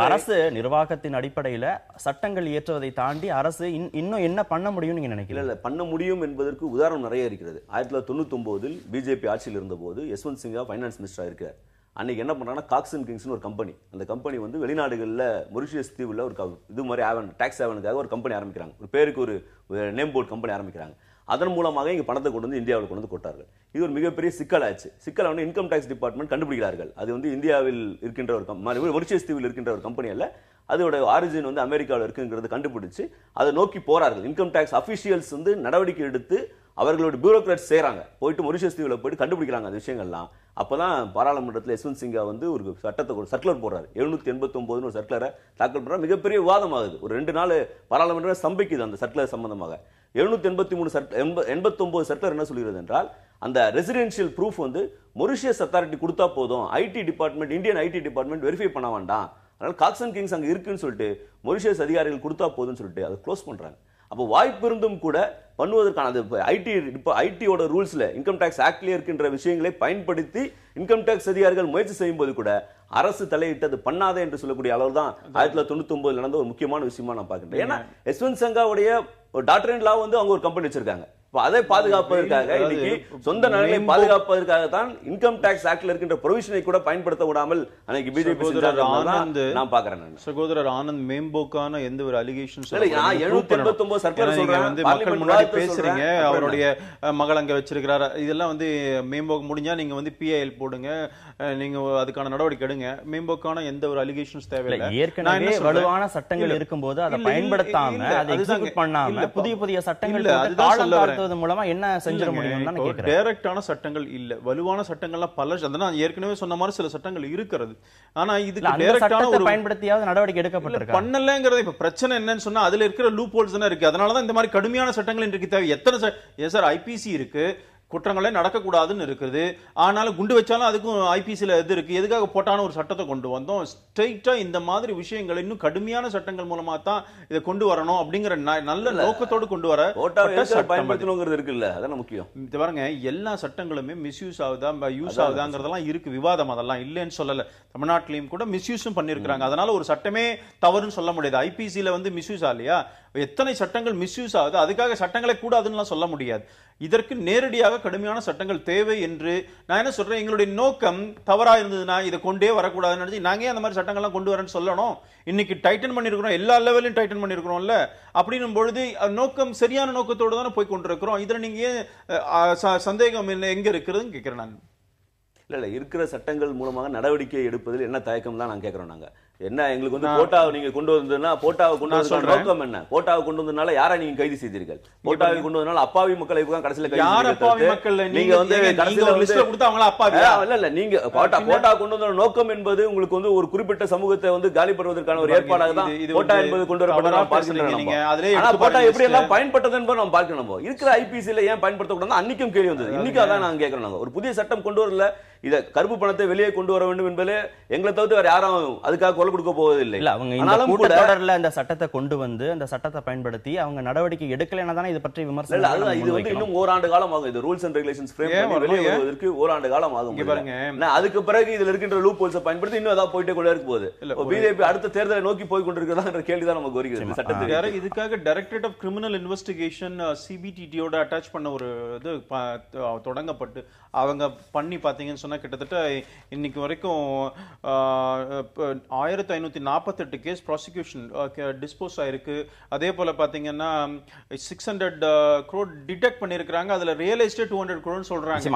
A: அரசு நிர்வாகத்தின் அடிப்படையில சட்டங்கள் இயற்றுவதை தாண்டி அரசு இன்னும் என்ன பண்ண முடியும் நீங்க நினைக்கிறீங்க?
B: இல்ல பண்ண முடியும் என்பதற்கு உதாரணம் நிறைய இருக்கிறது. 1999 பிஜேபி ஆட்சியில் இருந்த போது யஸ்வந்த் சின்ஹா ஃபைனான்ஸ் மினிஸ்டரா இருக்கிறார். அன்னைக்கு என்ன பண்றாங்கன்னா காக்ஸ் அண்ட் கிங்ஸ்னு ஒரு கம்பெனி, அந்த கம்பெனி வந்து வெளிநாடுகளில் மொரிஷியஸ் தீவுல ஒரு இது மாதிரி டாக்ஸ் ஹேவனுக்காக ஒரு கம்பெனி ஆரம்பிக்கிறாங்க. ஒரு பேருக்கு ஒரு நேம் போர்ட் கம்பெனி ஆரம்பிக்கிறாங்க. அதன் மூலமாக இங்க பணத்தை கொண்டு வந்து இந்தியாவில் கொண்டு வந்து கொட்டார்கள். இது ஒரு மிகப்பெரிய சிக்கலாச்சு. சிக்கலை வந்து இன்கம் டாக்ஸ் டிபார்ட்மெண்ட் கண்டுபிடிக்கிறார்கள். அது வந்து இந்தியாவில் இருக்கின்ற ஒரு மொரிஷியஸ் தீவில் இருக்கின்ற ஒரு கம்பெனி அல்ல, அதோட ஆரிஜின் வந்து அமெரிக்காவில் இருக்குங்கிறத கண்டுபிடிச்சு அதை நோக்கி போறார்கள். இன்கம் டாக்ஸ் அபிஷியல்ஸ் வந்து நடவடிக்கை எடுத்து அவர்களோட பியூரோக்ராட்ஸ் செய்யறாங்க, போயிட்டு மொரிஷியஸ் தீவில் போயிட்டு கண்டுபிடிக்கிறாங்க அந்த விஷயங்கள்லாம். அப்பதான் பாராளுமன்றத்தில் யஸ்வந்த் சின்ஹா வந்து ஒரு சர்க்குலர் போடுறாரு. 789 ஒரு சர்க்குலரை தாக்கல் பண்றாரு. மிகப்பெரிய விவாதம் ஆகுது. ஒரு 2 நாள் பாராளுமன்றம் ஸ்தம்பிக்குது அந்த சர்க்குலர் சம்பந்தமாக. 789 சர்க்குலர் என்ன சொல்கிறது என்றால், அந்த ரெசிடென்ஷியல் ப்ரூஃப் வந்து மொரிஷியஸ் அத்தாரிட்டி கொடுத்தா போதும், IT department Indian IT department verify பண்ண வேண்டாம், அதனால காக்ஸ் அண்ட் கிங்ஸ் அங்க இருக்குன்னு சொல்லிட்டு மொரிஷியஸ் அதிகாரிகள் கொடுத்தா போதும்னு சொல்லிட்டு அதை க்ளோஸ் பண்றாங்க. அப்போ வாய்ப்பு இருந்தும் கூட பண்ணுவதற்கான ஐடியோட ரூல்ஸ்ல இன்கம் டாக்ஸ் ஆக்ட்ல இருக்கின்ற விஷயங்களை பயன்படுத்தி இன்கம் டாக்ஸ் அதிகாரிகள் முயற்சி செய்யும் போது கூட அரசு தலையிட்டு அது பண்ணாதே என்று சொல்லக்கூடிய அளவு தான் 1999 நடந்த ஒரு முக்கியமான விஷயமா நான் பார்க்கிறேன். ஏன்னா யஸ்வந்த் சின்ஹாவுடைய டாக்டர் இன் லா வந்து அவங்க ஒரு கம்பெனி வச்சிருக்காங்க. அதை பாதுகாப்பதற்காக இன்னைக்கு சொந்த நலனை பாதுகாப்பதற்காக தான் இன்கம் டாக்ஸ் ஆக்ட்ல இருக்கின்ற ப்ரொவிஷனை கூட பயன்படுத்த விடாமல் அன்னைக்கு பிஜேபி நான் பாக்குறேன்.
C: சகோதரர் ஆனந்த் மேம்போக்கான எந்த ஒரு அலிகேஷன்ஸ்
B: 789 சர்க்குலர் சொல்றேன்,
C: வந்து மக்கள் முன்னாடி பேசுறீங்க, அவருடைய மகள் அங்க வச்சிருக்கிறார், இதெல்லாம் வந்து மேம்போக்கு முடிஞ்சா நீங்க வந்து பிஐஎல் போடுங்க, நீங்க அதுக்கான நடவடிக்கை எடுங்க. மேம்போக்கான எந்த ஒரு அலிகேஷன்ஸ் தேவையில்லை.
A: ஏற்கனவே வலுவான சட்டங்கள் இருக்கும்போது அதை பயன்படுத்தாம அதை எக்ஸிக்யூட் பண்ணாம புதிய புதிய சட்டங்கள் மூலமா என்ன செஞ்சிட முடியும்?
C: டைரக்டான சட்டங்கள் இல்ல, வலுவான சட்டங்கள்லாம் பல ஏற்கனவே சொன்ன மாதிரி சில சட்டங்கள் இருக்கிறது. ஆனா இதுக்கு டைரக்டான ஒரு
A: பயன்படுத்தியாவது நடவடிக்கை எடுக்கப்பட்டிருக்கு
C: பண்ணலங்கிறது இப்ப பிரச்சனை என்னன்னு சொன்னா அதுல இருக்கிற லூப் ஹோல்ஸ் தான் இருக்கு. அதனாலதான் இந்த மாதிரி கடுமையான சட்டங்கள் இன்றைக்கு தேவை. எத்தனை சார் ஐபிசி இருக்கு, குற்றங்களே நடக்கக்கூடாதுன்னு இருக்குது, ஆனாலும் குண்டு வச்சாலும் அதுக்கும் ஐபிசியில் இது இருக்கு, எதுக்காக போட்டான ஒரு சட்டத்தை கொண்டு வந்தோம். ஸ்ட்ரெயிட்டா இந்த மாதிரி விஷயங்கள் இன்னும் கடுமையான சட்டங்கள் மூலமா தான் இதை கொண்டு வரணும் அப்படிங்கிற நல்ல நோக்கத்தோடு கொண்டு வர
B: இருக்குல்ல, அதான் முக்கியம்.
C: இது பாருங்க, எல்லா சட்டங்களுமே மிஸ்யூஸ் ஆகுதா யூஸ் ஆகுதாங்கிறதெல்லாம் இருக்கு, விவாதம் அதெல்லாம் இல்லைன்னு சொல்லல. தமிழ்நாட்டிலையும் கூட மிஸ்யூஸும் பண்ணிருக்காங்க. அதனால ஒரு சட்டமே தவறுன்னு சொல்ல முடியாது. ஐபிசியில வந்து மிஸ்யூஸ் ஆகலையா, எத்தனை சட்டங்கள் மிஸ்யூஸ் ஆகுது, அதுக்காக சட்டங்களே கூடாதுன்னு சொல்ல முடியாது. இதற்கு நேரடியாக கடுமையான சட்டங்கள் தேவை என்று நான் என்ன சொல்றேன், எங்களுடைய நோக்கம் தவறா இருந்ததுன்னா இதை கொண்டே வரக்கூடாதுன்னு நினைச்சு நாங்க அந்த மாதிரி சட்டங்கள்லாம் கொண்டு வரேன்னு சொல்லணும். இன்னைக்கு டைட்டன் பண்ணிருக்கிறோம், எல்லா லெவலையும் டைட்டன் பண்ணிருக்கிறோம்ல, அப்படின்னும் பொழுது நோக்கம் சரியான நோக்கத்தோடு தானே போய் கொண்டிருக்கிறோம். இதுல நீங்க சந்தேகம் என்ன எங்க இருக்கிறதுன்னு கேட்கிறேன் நான்.
B: இல்ல இருக்கிற சட்டங்கள் மூலமாக நடவடிக்கை எடுப்பதில் என்ன தயக்கம் தான் நான் கேட்கிறோம். நாங்க என்ன எங்களுக்கு வந்து போட்டாவை நீங்க கொண்டு வந்ததுன்னா போட்டாவை கொண்டு வந்த நோக்கம் என்ன? போட்டாவை கொண்டு வந்ததுனால யாரை நீங்க கைது செய்தீர்கள்? போட்டாவை கொண்டு வந்ததுனால அப்பாவி மக்களை கடைசியில நீங்க வந்து இல்ல நீங்க போட்டா கொண்டு வந்த நோக்கம் என்பது உங்களுக்கு வந்து ஒரு குறிப்பிட்ட சமூகத்தை வந்து காலி பண்ணுவதற்கான ஒரு ஏற்பாடாக தான் போட்டா என்பது கொண்டு வரப்பட்ட. போட்டா எப்படி எல்லாம் பயன்பட்டது என்பது நம்ம பார்க்கணும். இருக்கிற ஐபிசியில ஏன் பயன்படுத்தக்கூடாது அன்னைக்கும் கேள்வி வந்தது. இன்னைக்கு அதான் நாங்க கேட்கிறோம். ஒரு புதிய சட்டம் கொண்டு வரல, இத கருப்பு பணத்தை வெளியே கொண்டு வர வேண்டும் என்பதே எங்களை தவிர்த்து வேற யாரும் அதுக்காக குரல் கொடுக்க போவதில்லை.
A: இல்ல அவங்க இந்த கூட்டத்தொடர்ல அந்த சட்டத்தை கொண்டு வந்து அந்த சட்டத்தை பயன்படுத்தி அவங்க நடவடிக்கை எடுக்கலைன்னா தானே இது பற்றி விமர்சனம்.
B: இல்ல இது வந்து இன்னும் ஓராண்டு காலம் ஆகும். இது ரூல்ஸ் அண்ட் ரெகுலேஷன்ஸ் ஃப்ரேம் பண்ணி வெளியே வருவதற்கு ஓராண்டு காலம் ஆகும். அதுக்கு பிறகு இதுல இருக்கின்ற லூப் ஹோல்ஸை பயன்படுத்தி இன்னும் ஏதாவது போயிட்டே கொண்டே இருக்க போகுது. பிஜேபி அடுத்த தேர்தலை நோக்கி போய் கொண்டிருக்கிறதா என்ற கேள்விதான் நமக்கு வருகிறது. சட்டத்துக்கு
C: இதுக்காக டைரக்டரேட் ஆஃப் கிரிமினல் இன்வெஸ்டிகேஷன் சிபிடிடியோட அட்டாச் பண்ண ஒரு இது தொடங்கப்பட்டு அவங்க பண்ணி பாத்தீங்கன்னு சொன்னா கிட்டத்தட்ட இன்னைக்கு வரைக்கும் 1548 கேஸ் ப்ராசிக்யூஷன் டிஸ்போஸ் ஆயிருக்கு. அதே போல பாத்தீங்கன்னா 600 crore டிடெக்ட் பண்ணிருக்காங்க. அதுல ரியலைஸ்டே 200 crore சொல்றாங்க.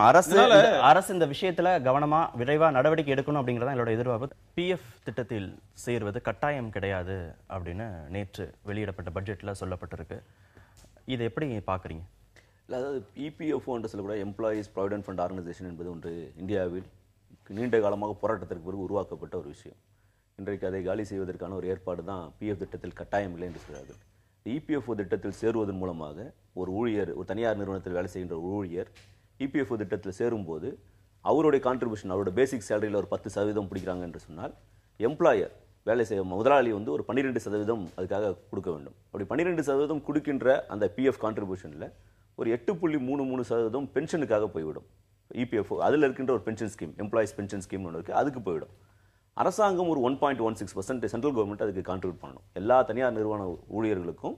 A: அரசு இந்த விஷயத்துல கவனமா விரைவா நடவடிக்கை எடுக்கணும் அப்படிங்கறத என்னோட எதிர்பார்ப்பு. பிஎஃப் திட்டத்தில் சேர்வது கட்டாயம் கிடையாது அப்படின்னு நேற்று வெளியிடப்பட்ட பட்ஜெட்ல சொல்லப்பட்டிருக்கு. இதை எப்படி பாக்குறீங்க?
B: அதாவது இபிஎஃப்ஓ என்று சொல்லக்கூட எம்ப்ளாயீஸ் ப்ராவிடென்ட் ஃபண்ட் ஆர்கனைசேஷன் என்பது ஒன்று இந்தியாவில் நீண்ட காலமாக போராட்டத்திற்கு பிறகு உருவாக்கப்பட்ட ஒரு விஷயம். இன்றைக்கு அதை காலி செய்வதற்கான ஒரு ஏற்பாடு தான் பிஎஃப் திட்டத்தில் கட்டாயம் இல்லை என்று சொல்கிறார்கள். இபிஎஃப்ஓ திட்டத்தில் சேருவதன் மூலமாக ஒரு ஊழியர், ஒரு தனியார் நிறுவனத்தில் வேலை செய்கின்ற ஒரு ஊழியர் இபிஎஃப்ஓ திட்டத்தில் சேரும்போது அவருடைய கான்ட்ரிபியூஷன், அவருடைய பேசிக் சேலரியில் ஒரு 10% பிடிக்கிறாங்க என்று சொன்னால் எம்ப்ளாயர் வேலை செய்ய முதலாளி வந்து ஒரு 12% அதுக்காக கொடுக்க வேண்டும். அப்படி 12% கொடுக்கின்ற அந்த பிஎஃப் கான்ட்ரிபியூஷனில் ஒரு 8.33% பென்ஷனுக்காக போய்விடும். இபிஎஃப்ஓ அதில் இருக்கின்ற ஒரு pension scheme, employees pension scheme ஒன்று இருக்குது, அதுக்கு போய்விடும். அரசாங்கம் ஒரு 1.16% சென்ட்ரல் கவர்மெண்ட் அதுக்கு கான்ட்ரிபியூட் பண்ணணும். எல்லா தனியார் நிறுவன ஊழியர்களுக்கும்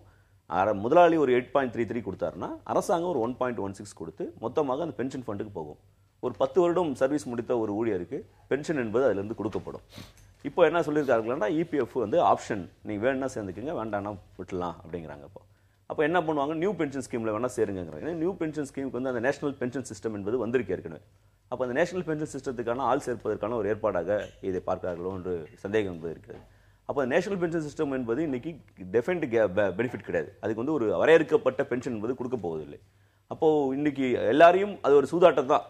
B: முதலாளி ஒரு 8.33 கொடுத்தாருன்னா அரசாங்கம் ஒரு 1.16 கொடுத்து மொத்தமாக அந்த பென்ஷன் ஃபண்டுக்கு போகும். ஒரு 10 வருடம் சர்வீஸ் முடித்த ஒரு ஊழியருக்கு பென்ஷன் என்பது அதிலிருந்து கொடுக்கப்படும். இப்போ என்ன சொல்லியிருக்காருன்னா இபிஎஃப் வந்து ஆப்ஷன், நீங்கள் வேணும்னா சேர்ந்துக்குங்க, வேண்டாம்னா விட்டுலாம் அப்படிங்கிறாங்க. அப்போ என்ன பண்ணுவாங்க, நியூ பென்ஷன் ஸ்கீமில் வேணால் சேருங்கிறாங்க. நியூ பென்ஷன் ஸ்கீமுக்கு வந்து அந்த நேஷனல் பென்ஷன் சிஸ்டம் என்பது வந்திருக்கு ஏற்கனவே. அப்போ அந்த நேஷனல் பென்ஷன் சிஸ்டத்துக்கான ஆள் சேர்ப்பதற்கான ஒரு ஏற்பாடாக இதை பார்க்கிறார்களோ என்று சந்தேகம் என்பது இருக்கிறது. அப்போ நேஷனல் பென்ஷன் சிஸ்டம் என்பது இன்னைக்கு டெஃபைன்டு பெனிஃபிட் கிடையாது. அதுக்கு வந்து ஒரு வரையறுக்கப்பட்ட பென்ஷன் என்பது கொடுக்க போவதில்லை. அப்போது இன்னைக்கு எல்லாரையும் அது ஒரு சூதாட்டம் தான்.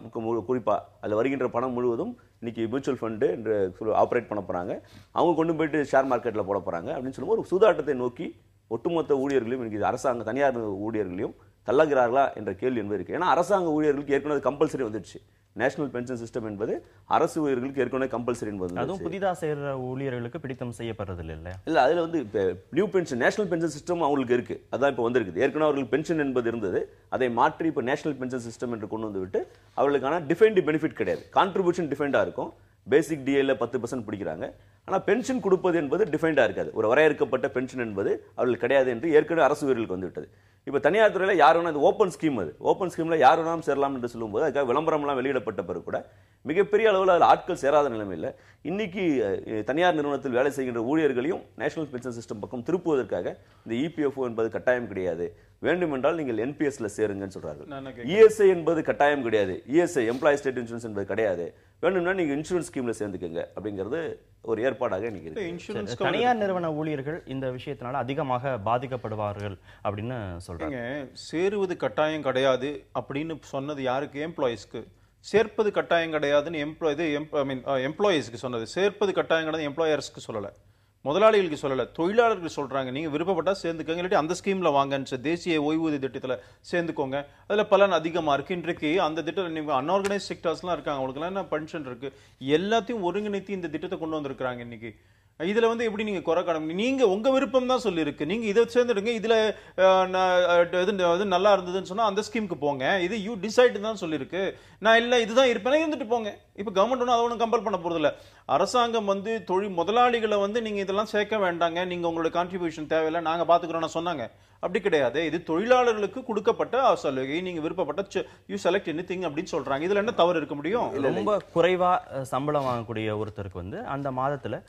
B: குறிப்பாக அதில் வருகின்ற பணம் முழுவதும் இன்னைக்கு மியூச்சுவல் ஃபண்டு என்று ஆப்ரேட் பண்ண போகிறாங்க. அவங்க கொண்டு போயிட்டு ஷேர் மார்க்கெட்டில் போட போகிறாங்க அப்படின்னு சொல்லும்போது ஒரு சூதாட்டத்தை நோக்கி ஒட்டுமொத்த ஊழியர்களையும் இன்னைக்கு அரசாங்க தனியார் ஊழியர்களையும் தள்ளுகிறார்களா என்ற கேள்வி என்பது இருக்கு. ஏன்னா அரசாங்க ஊழியர்களுக்கு ஏற்கனவே கம்பல்சரி வந்துடுச்சு. நேஷனல் பென்ஷன் சிஸ்டம் என்பது அரசு ஊழியர்களுக்கு ஏற்கனவே கம்பல்சரி என்பது.
A: அதுவும் புதிதாக சேர்ற ஊழியர்களுக்கு பிடித்தம் செய்யப்படுறது இல்லை.
B: அதில் வந்து new pension national pension system அவங்களுக்கு இருக்கு, அதான் இப்போ வந்திருக்குது. ஏற்கனவே அவர்களுக்கு பென்ஷன் என்பது இருந்தது, அதை மாற்றி இப்போ நேஷனல் பென்ஷன் சிஸ்டம் என்று கொண்டு வந்து விட்டு அவர்களுக்கான டிஃபைன்டு பெனிஃபிட் கிடையாது. கான்ட்ரிபியூஷன் டிஃபைண்டாக இருக்கும். பேசிக் டிஏல 10% பிடிக்கிறாங்க. ஆனால் பென்ஷன் கொடுப்பது என்பது டிஃபைண்டாக இருக்காது. ஒரு வரையறுக்கப்பட்ட பென்ஷன் என்பது அவர்களுக்கு கிடையாது என்று ஏற்கனவே அரசு ஊழியர்களுக்கு வந்துவிட்டது. இப்போ தனியார் துறையில் யார் வேணா, இது ஓப்பன் ஸ்கீம், அது ஓப்பன் ஸ்கீமில் யார் வேணாலும் சேரலாம் என்று சொல்லும்போது அதுக்காக விளம்பரம்லாம் வெளியிடப்பட்ட பிறகு கூட மிகப்பெரிய அளவில் அதில் ஆட்கள் சேராத நிலைமையில் இன்னைக்கு தனியார் நிறுவனத்தில் வேலை செய்கின்ற ஊழியர்களையும் நேஷனல் பென்ஷன் சிஸ்டம் பக்கம் திருப்புவதற்காக இந்த இபிஎஃப்ஓ என்பது கட்டாயம் கிடையாது, வேண்டுமென்றால் நீங்கள் என்பிஎஸ்ல சேருங்கன்னு சொல்றார்கள். இஎஸ்ஐ என்பது கட்டாயம் கிடையாது, இஎஸ்ஐ எம்ப்ளாயி ஸ்டேட் இன்சூரன்ஸ் என்பது கிடையாது, வேணும்னா நீங்க இன்சூரன்ஸ் ஸ்கீம்ல சேர்ந்துக்கங்க அப்படிங்கிறது ஒரு ஏற்பாடாக இன்னைக்கு இருக்கு.
A: தனியார் நிறுவன ஊழியர்கள் இந்த விஷயத்தினால அதிகமாக பாதிக்கப்படுவார்கள் அப்படின்னு சொல்றாங்க.
C: சேருவது கட்டாயம் கிடையாது அப்படின்னு சொன்னது யாருக்கு? எம்ப்ளாயிஸ்க்கு. சேர்ப்பது கட்டாயம் கிடையாதுன்னு எம்ப்ளாயிஸ்க்கு சொன்னது. சேர்ப்பது கட்டாயம் கிடையாது எம்ப்ளாயர்ஸ்க்கு சொல்லல, முதலாளிகளுக்கு சொல்லல, தொழிலாளர்கள் சொல்றாங்க. நீங்க விருப்பப்பட்டா சேர்ந்துக்கங்க, இல்லாட்டி அந்த ஸ்கீம்ல வாங்கன்னு தேசிய ஓய்வூதிய திட்டத்துல சேர்ந்துக்கோங்க, அதுல பலன் அதிகமா இருக்கு. இன்றைக்கு அந்த திட்டம் நீங்க அன்ஆர்கனைஸ் செக்டர்ஸ்லாம் இருக்காங்க, அவங்களுக்குலாம் என்ன பென்ஷன் இருக்கு, எல்லாத்தையும் ஒருங்கிணைத்து இந்த திட்டத்தை கொண்டு வந்திருக்காங்க. இன்னைக்கு இதுல வந்து எப்படி நீங்க குறை காண, நீங்க உங்க விருப்பம் தான் சொல்லி இருக்கு. நீங்க இதை சேர்ந்துடுங்க, இதுல நல்லா இருந்ததுன்னு சொன்னா அந்த ஸ்கீமுக்கு போங்க, இது யூ டிசைட் தான் சொல்லியிருக்கு. நான் இல்ல இதுதான் இருப்பேன் இருந்துட்டு போங்க. இப்ப கவர்மெண்ட் ஒன்றும் அதை ஒன்றும் கம்பல் பண்ண போறது இல்ல. அரசாங்கம் வந்து தொழில் முதலாளிகளை வந்து நீங்க இதெல்லாம் சேர்க்க வேண்டாங்க, நீங்க உங்களோட கான்ட்ரிபியூஷன் தேவையில்லை, நாங்க பாத்துக்கிறோம்னு சொன்னாங்க. அப்படி கிடையாது. இது தொழிலாளர்களுக்கு கொடுக்கப்பட்ட சலுகை, நீங்க விருப்பப்பட்ட யூ செலக்ட் எனிதிங் அப்படின்னு சொல்றாங்க. இதுல என்ன தவறு இருக்க முடியும்?
A: ரொம்ப குறைவா சம்பளம் வாங்கக்கூடிய ஒருத்தருக்கு வந்து அந்த மாதத்துல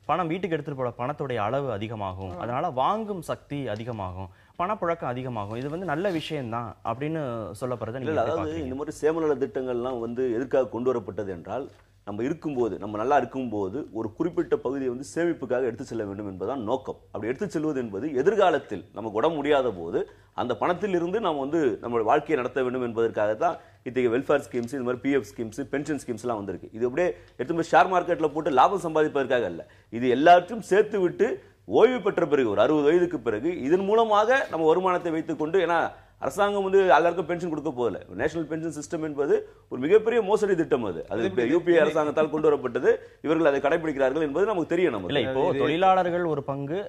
A: பணம் வீட்டுக்கு எடுத்துட்டு போற பணத்துடைய அளவு அதிகமாகும், அதனால வாங்கும் சக்தி அதிகமாகும், பணப்புழக்கம் அதிகமாகும். இது வந்து நல்ல விஷயம் தான் அப்படின்னு சொல்லப்படுறது.
B: அதாவது இந்த மாதிரி சேமநல திட்டங்கள்லாம் வந்து எதற்காக கொண்டு வரப்பட்டது என்றால், நம்ம இருக்கும்போது, நம்ம நல்லா இருக்கும்போது ஒரு குறிப்பிட்ட பகுதியை வந்து சேமிப்புக்காக எடுத்து செல்ல வேண்டும் என்பதுதான் நோக்கம். அப்படி எடுத்து செல்வது என்பது எதிர்காலத்தில் நமக்கு உடம்பு முடியாத போது அந்த பணத்தில் இருந்து நாம் வந்து நம்மளுடைய வாழ்க்கையை நடத்த வேண்டும் என்பதற்காக தான் இத்தகைய வெல்ஃபேர் ஸ்கீம்ஸ், இந்த மாதிரி பிஎஃப் ஸ்கீம்ஸ், பென்ஷன் ஸ்கீம்ஸ் எல்லாம் வந்திருக்கு. இது அப்படியே எடுத்து போய் ஷேர் மார்க்கெட்ல போட்டு லாபம் சம்பாதிப்பதற்காக அல்ல, இது எல்லாத்தையும் சேர்த்து விட்டு ஓய்வு பெற்ற பிறகு ஒரு 60 வயதுக்கு பிறகு இதன் மூலமாக நம்ம வருமானத்தை வைத்துக் கொண்டு, ஏன்னா அரசாங்கம் வந்து எல்லாருக்கும் பென்ஷன் கொடுக்க போகல. நேஷனல் பென்ஷன் சிஸ்டம் என்பது ஒரு மிகப்பெரிய மோசடி திட்டம். அது யூபிஏ அரசாங்கத்தால் கொண்டு வரப்பட்டது. இவர்கள் அதை கடைபிடிக்கிறார்கள் என்பது நமக்கு தெரியும்.
A: இல்ல, இப்போ தொழிலாளர்கள் ஒரு பங்கு,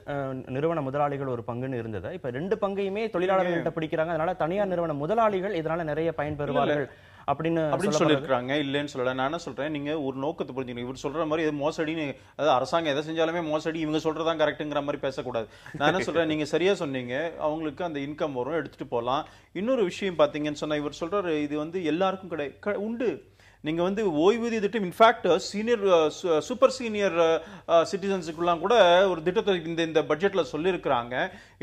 A: நிறுவன முதலாளிகள் ஒரு பங்குன்னு இருந்தது. இப்ப 2 பங்கையுமே தொழிலாளர்கள்ட்ட பிடிக்கிறாங்க. அதனால தனியார் நிறுவன முதலாளிகள் இதனால நிறைய பயன்பெறுவார்கள் அப்படின்னு
C: சொல்லிருக்காங்க. இல்லன்னு சொல்லல. நான் என்ன சொல்றேன், நீங்க ஒரு நோக்கத்தை புரிஞ்சுக்கணும். இவர் சொல்ற மாதிரி இது மோசடின்னு, அதாவது அரசாங்கம் எதை செஞ்சாலுமே மோசடி, இவங்க சொல்றதான் கரெக்ட்ங்கிற மாதிரி பேசக்கூடாது. நான் என்ன சொல்றேன், நீங்க சரியா சொன்னீங்க, அவங்களுக்கு அந்த இன்கம் வரும், எடுத்துட்டு போகலாம். இன்னொரு விஷயம் பாத்தீங்கன்னு சொன்னா, இவர் சொல்றாரு இது வந்து எல்லாருக்கும் உண்டு. நீங்க வந்து ஓய்வூதிய திட்டம் இன்ஃபேக்ட் சீனியர் சூப்பர் சீனியர் சிட்டிசன்ஸுக்குலாம் கூட ஒரு திட்டத்தை இந்த பட்ஜெட்ல சொல்லியிருக்கிறாங்க.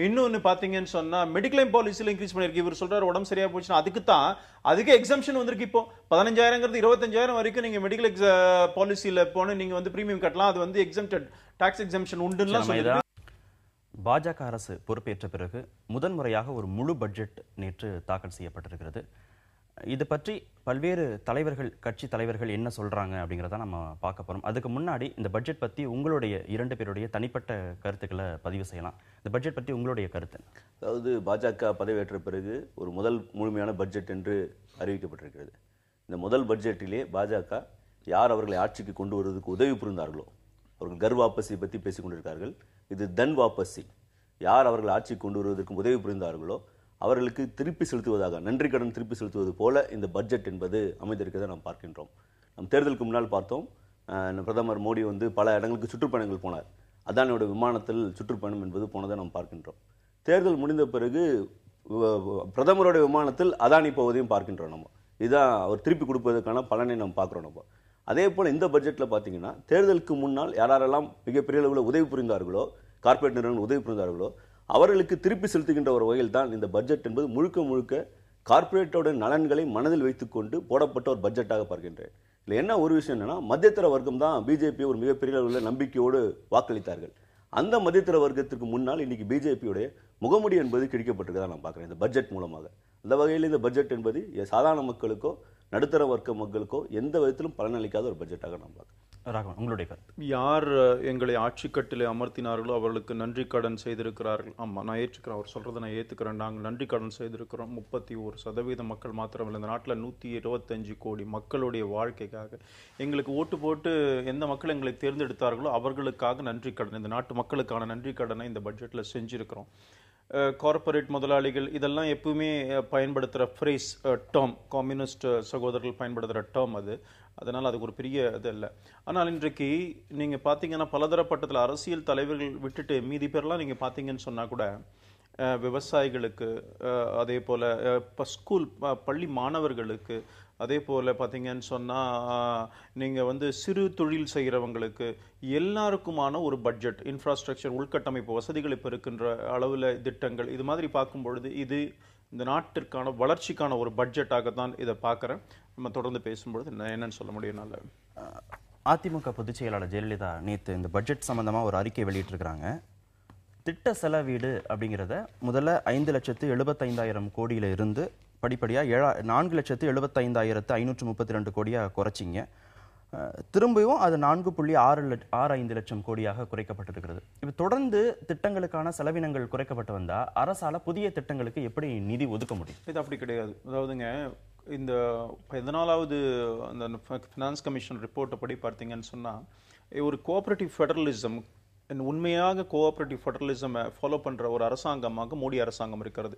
C: இன்னொன்னு பாத்தீங்கன்னு சொன்னா மெடிக்ளைம் பாலிசில இன்க்ரீஸ் பண்ணிருக்கு. இவர் சொல்றாரு உடம்பு சரியா போச்சுன்னா அதுக்கு எக்ஸம்ஷன் வந்திருக்கு. இப்போ 15,000 25,000 வரைக்கும் நீங்க மெடிக்கல் பாலிசியில போன நீங்க வந்து பிரீமியம் கட்டலாம். அது வந்து எக்ஸம்டட் டாக்ஸ் எக்ஸம்ஷன் உண்டுன்னு சொல்லிருக்கு.
A: பாஜக அரசு பொறுப்பேற்ற பிறகு முதன்முறையாக ஒரு முழு பட்ஜெட் நேற்று தாக்கல் செய்யப்பட்டிருக்கிறது. இது பற்றி பல்வேறு தலைவர்கள், கட்சி தலைவர்கள் என்ன சொல்றாங்க அப்படிங்கிறத நம்ம பார்க்க போறோம். அதுக்கு முன்னாடி இந்த பட்ஜெட் பத்தி உங்களுடைய 2 பேருடைய தனிப்பட்ட கருத்துக்களை பதிவு செய்யலாம். இந்த பட்ஜெட் பற்றி உங்களுடைய கருத்து?
B: அதாவது பாஜக பதவியேற்ற பிறகு ஒரு முதல் முழுமையான பட்ஜெட் என்று அறிவிக்கப்பட்டிருக்கிறது. இந்த முதல் பட்ஜெட்டிலே பாஜக யார் அவர்களை ஆட்சிக்கு கொண்டு வருவதற்கு உதவி புரிந்தார்களோ, அவர்கள் கர் வாபசி பற்றி பேசிக் கொண்டிருக்கார்கள். இது தன் வாபசி. யார் அவர்கள் ஆட்சிக்கு கொண்டு வருவதற்கு உதவி புரிந்தார்களோ அவர்களுக்கு திருப்பி செலுத்துவதாக, நன்றி கடன் திருப்பி செலுத்துவது போல இந்த பட்ஜெட் என்பது அமைந்திருக்கிறதை நாம் பார்க்கின்றோம். நம் தேர்தலுக்கு முன்னால் பார்த்தோம், பிரதமர் மோடி வந்து பல இடங்களுக்கு சுற்றுப்பயணங்கள் போனார். அதானியோட விமானத்தில் சுற்றுப்பயணம் என்பது போனதை நாம் பார்க்கின்றோம். தேர்தல் முடிந்த பிறகு பிரதமருடைய விமானத்தில் அதானி போவதையும் பார்க்கின்றோம். நம்ம இதுதான் அவர் திருப்பி கொடுப்பதற்கான பலனை நாம் பார்க்குறோம். நம்ம அதே போல் இந்த பட்ஜெட்டில் பார்த்தீங்கன்னா, தேர்தலுக்கு முன்னால் யாரெல்லாம் மிகப்பெரிய அளவில் உதவி புரிந்தார்களோ, கார்ப்பரேட் நிறுவனங்கள் உதவி புரிந்தார்களோ அவர்களுக்கு திருப்பி செலுத்துகின்ற ஒரு வகையில் தான் இந்த பட்ஜெட் என்பது முழுக்க முழுக்க கார்ப்பரேட்டோட நலன்களை மனதில் வைத்துக்கொண்டு போடப்பட்ட ஒரு பட்ஜெட்டாக பார்க்கின்றேன். இல்லை என்ன ஒரு விஷயம் என்னன்னா, மத்தியதர வர்க்கம் தான் பிஜேபி ஒரு மிகப்பெரிய அளவில் நம்பிக்கையோடு வாக்களித்தார்கள். அந்த மத்தியதர வர்க்கத்திற்கு முன்னால் இன்னைக்கு பிஜேபியுடைய முகமுடி என்பது கிழிக்கப்பட்டிருக்கதான் நான் பார்க்குறேன் இந்த பட்ஜெட் மூலமாக. அந்த வகையில் இந்த பட்ஜெட் என்பது சாதாரண மக்களுக்கோ நடுத்தர வர்க்க மக்களுக்கோ எந்த விதத்திலும் பலனளிக்காத ஒரு பட்ஜெட்டாக நான் பார்க்குறேன்.
A: ராகவன், உங்களுடைய கருத்து?
C: யார் எங்களை ஆட்சி கட்டிலே அமர்த்தினார்களோ அவர்களுக்கு நன்றி கடன் செய்திருக்கிறார்கள். ஆமாம், நான் ஏற்றுக்கிறேன். அவர் சொல்றதை நான் ஏற்றுக்கிறேன். நாங்கள் நன்றி கடன் செய்திருக்கிறோம். 31% மக்கள் மாத்திரமில்லை, இந்த நாட்டில் 125 கோடி மக்களுடைய வாழ்க்கைக்காக எங்களுக்கு ஓட்டு போட்டு எந்த மக்கள் எங்களை தேர்ந்தெடுத்தார்களோ அவர்களுக்காக நன்றி கடன், இந்த நாட்டு மக்களுக்கான நன்றி கடனை இந்த பட்ஜெட்டில் செஞ்சிருக்கிறோம். கார்ப்பரேட் முதலாளிகள் இதெல்லாம் எப்பவுமே பயன்படுத்துகிற ஃப்ரேஸ், டேர்ம், கம்யூனிஸ்ட் சகோதரர்கள் பயன்படுத்துகிற டேர்ம் அது. அதனால் அதுக்கு ஒரு பெரிய இது இல்லை. ஆனால் இன்றைக்கு நீங்கள் பார்த்தீங்கன்னா பலதரப்பட்டத்தில் அரசியல் தலைவர்கள் விட்டுட்டு மீதி பேர்லாம் நீங்கள் பார்த்தீங்கன்னு சொன்னால் கூட விவசாயிகளுக்கு, அதே போல் இப்போ ஸ்கூல் பள்ளி மாணவர்களுக்கு, அதே போல் பார்த்தீங்கன்னு சொன்னால் நீங்கள் வந்து சிறு தொழில் செய்கிறவங்களுக்கு எல்லாருக்குமான ஒரு பட்ஜெட், இன்ஃப்ராஸ்ட்ரக்சர், உள்கட்டமைப்பு வசதிகளை பெருக்கின்ற அளவில் திட்டங்கள், இது மாதிரி பார்க்கும் பொழுது இது இந்த நாட்டிற்கான வளர்ச்சிக்கான ஒரு பட்ஜெட்டாக தான் இதை பார்க்குறேன். நம்ம தொடர்ந்து பேசும்பொழுது என்னன்னு சொல்ல முடியும். நல்ல
A: அதிமுக பொதுச் செயலாளர் ஜெயலலிதா நேற்று இந்த பட்ஜெட் சம்பந்தமாக ஒரு அறிக்கை வெளியிட்டிருக்கிறாங்க. திட்ட செலவீடு அப்படிங்கிறத முதல்ல 5,75,000 கோடியில இருந்து படிப்படியாக 4,75,532 கோடியாக குறைச்சிங்க. திரும்பியும் அது 4.65 லட்சம் கோடியாக குறைக்கப்பட்டிருக்கிறது. இப்போ தொடர்ந்து திட்டங்களுக்கான செலவினங்கள் குறைக்கப்பட்டு வந்தால் அரசால புதிய திட்டங்களுக்கு எப்படி நிதி ஒதுக்க முடியும்?
C: இது அப்படி கிடையாது. அதாவதுங்க, இந்த 14வது அந்த ஃபினான்ஸ் கமிஷன் ரிப்போர்ட்டை படி பார்த்தீங்கன்னு சொன்னால், ஒரு கோஆபரேட்டிவ் ஃபெடரலிசம், உண்மையாக கோஆபரேட்டிவ் ஃபெடரலிசமை ஃபாலோ பண்ணுற ஒரு அரசாங்கமாக மோடி அரசாங்கம் இருக்கிறது.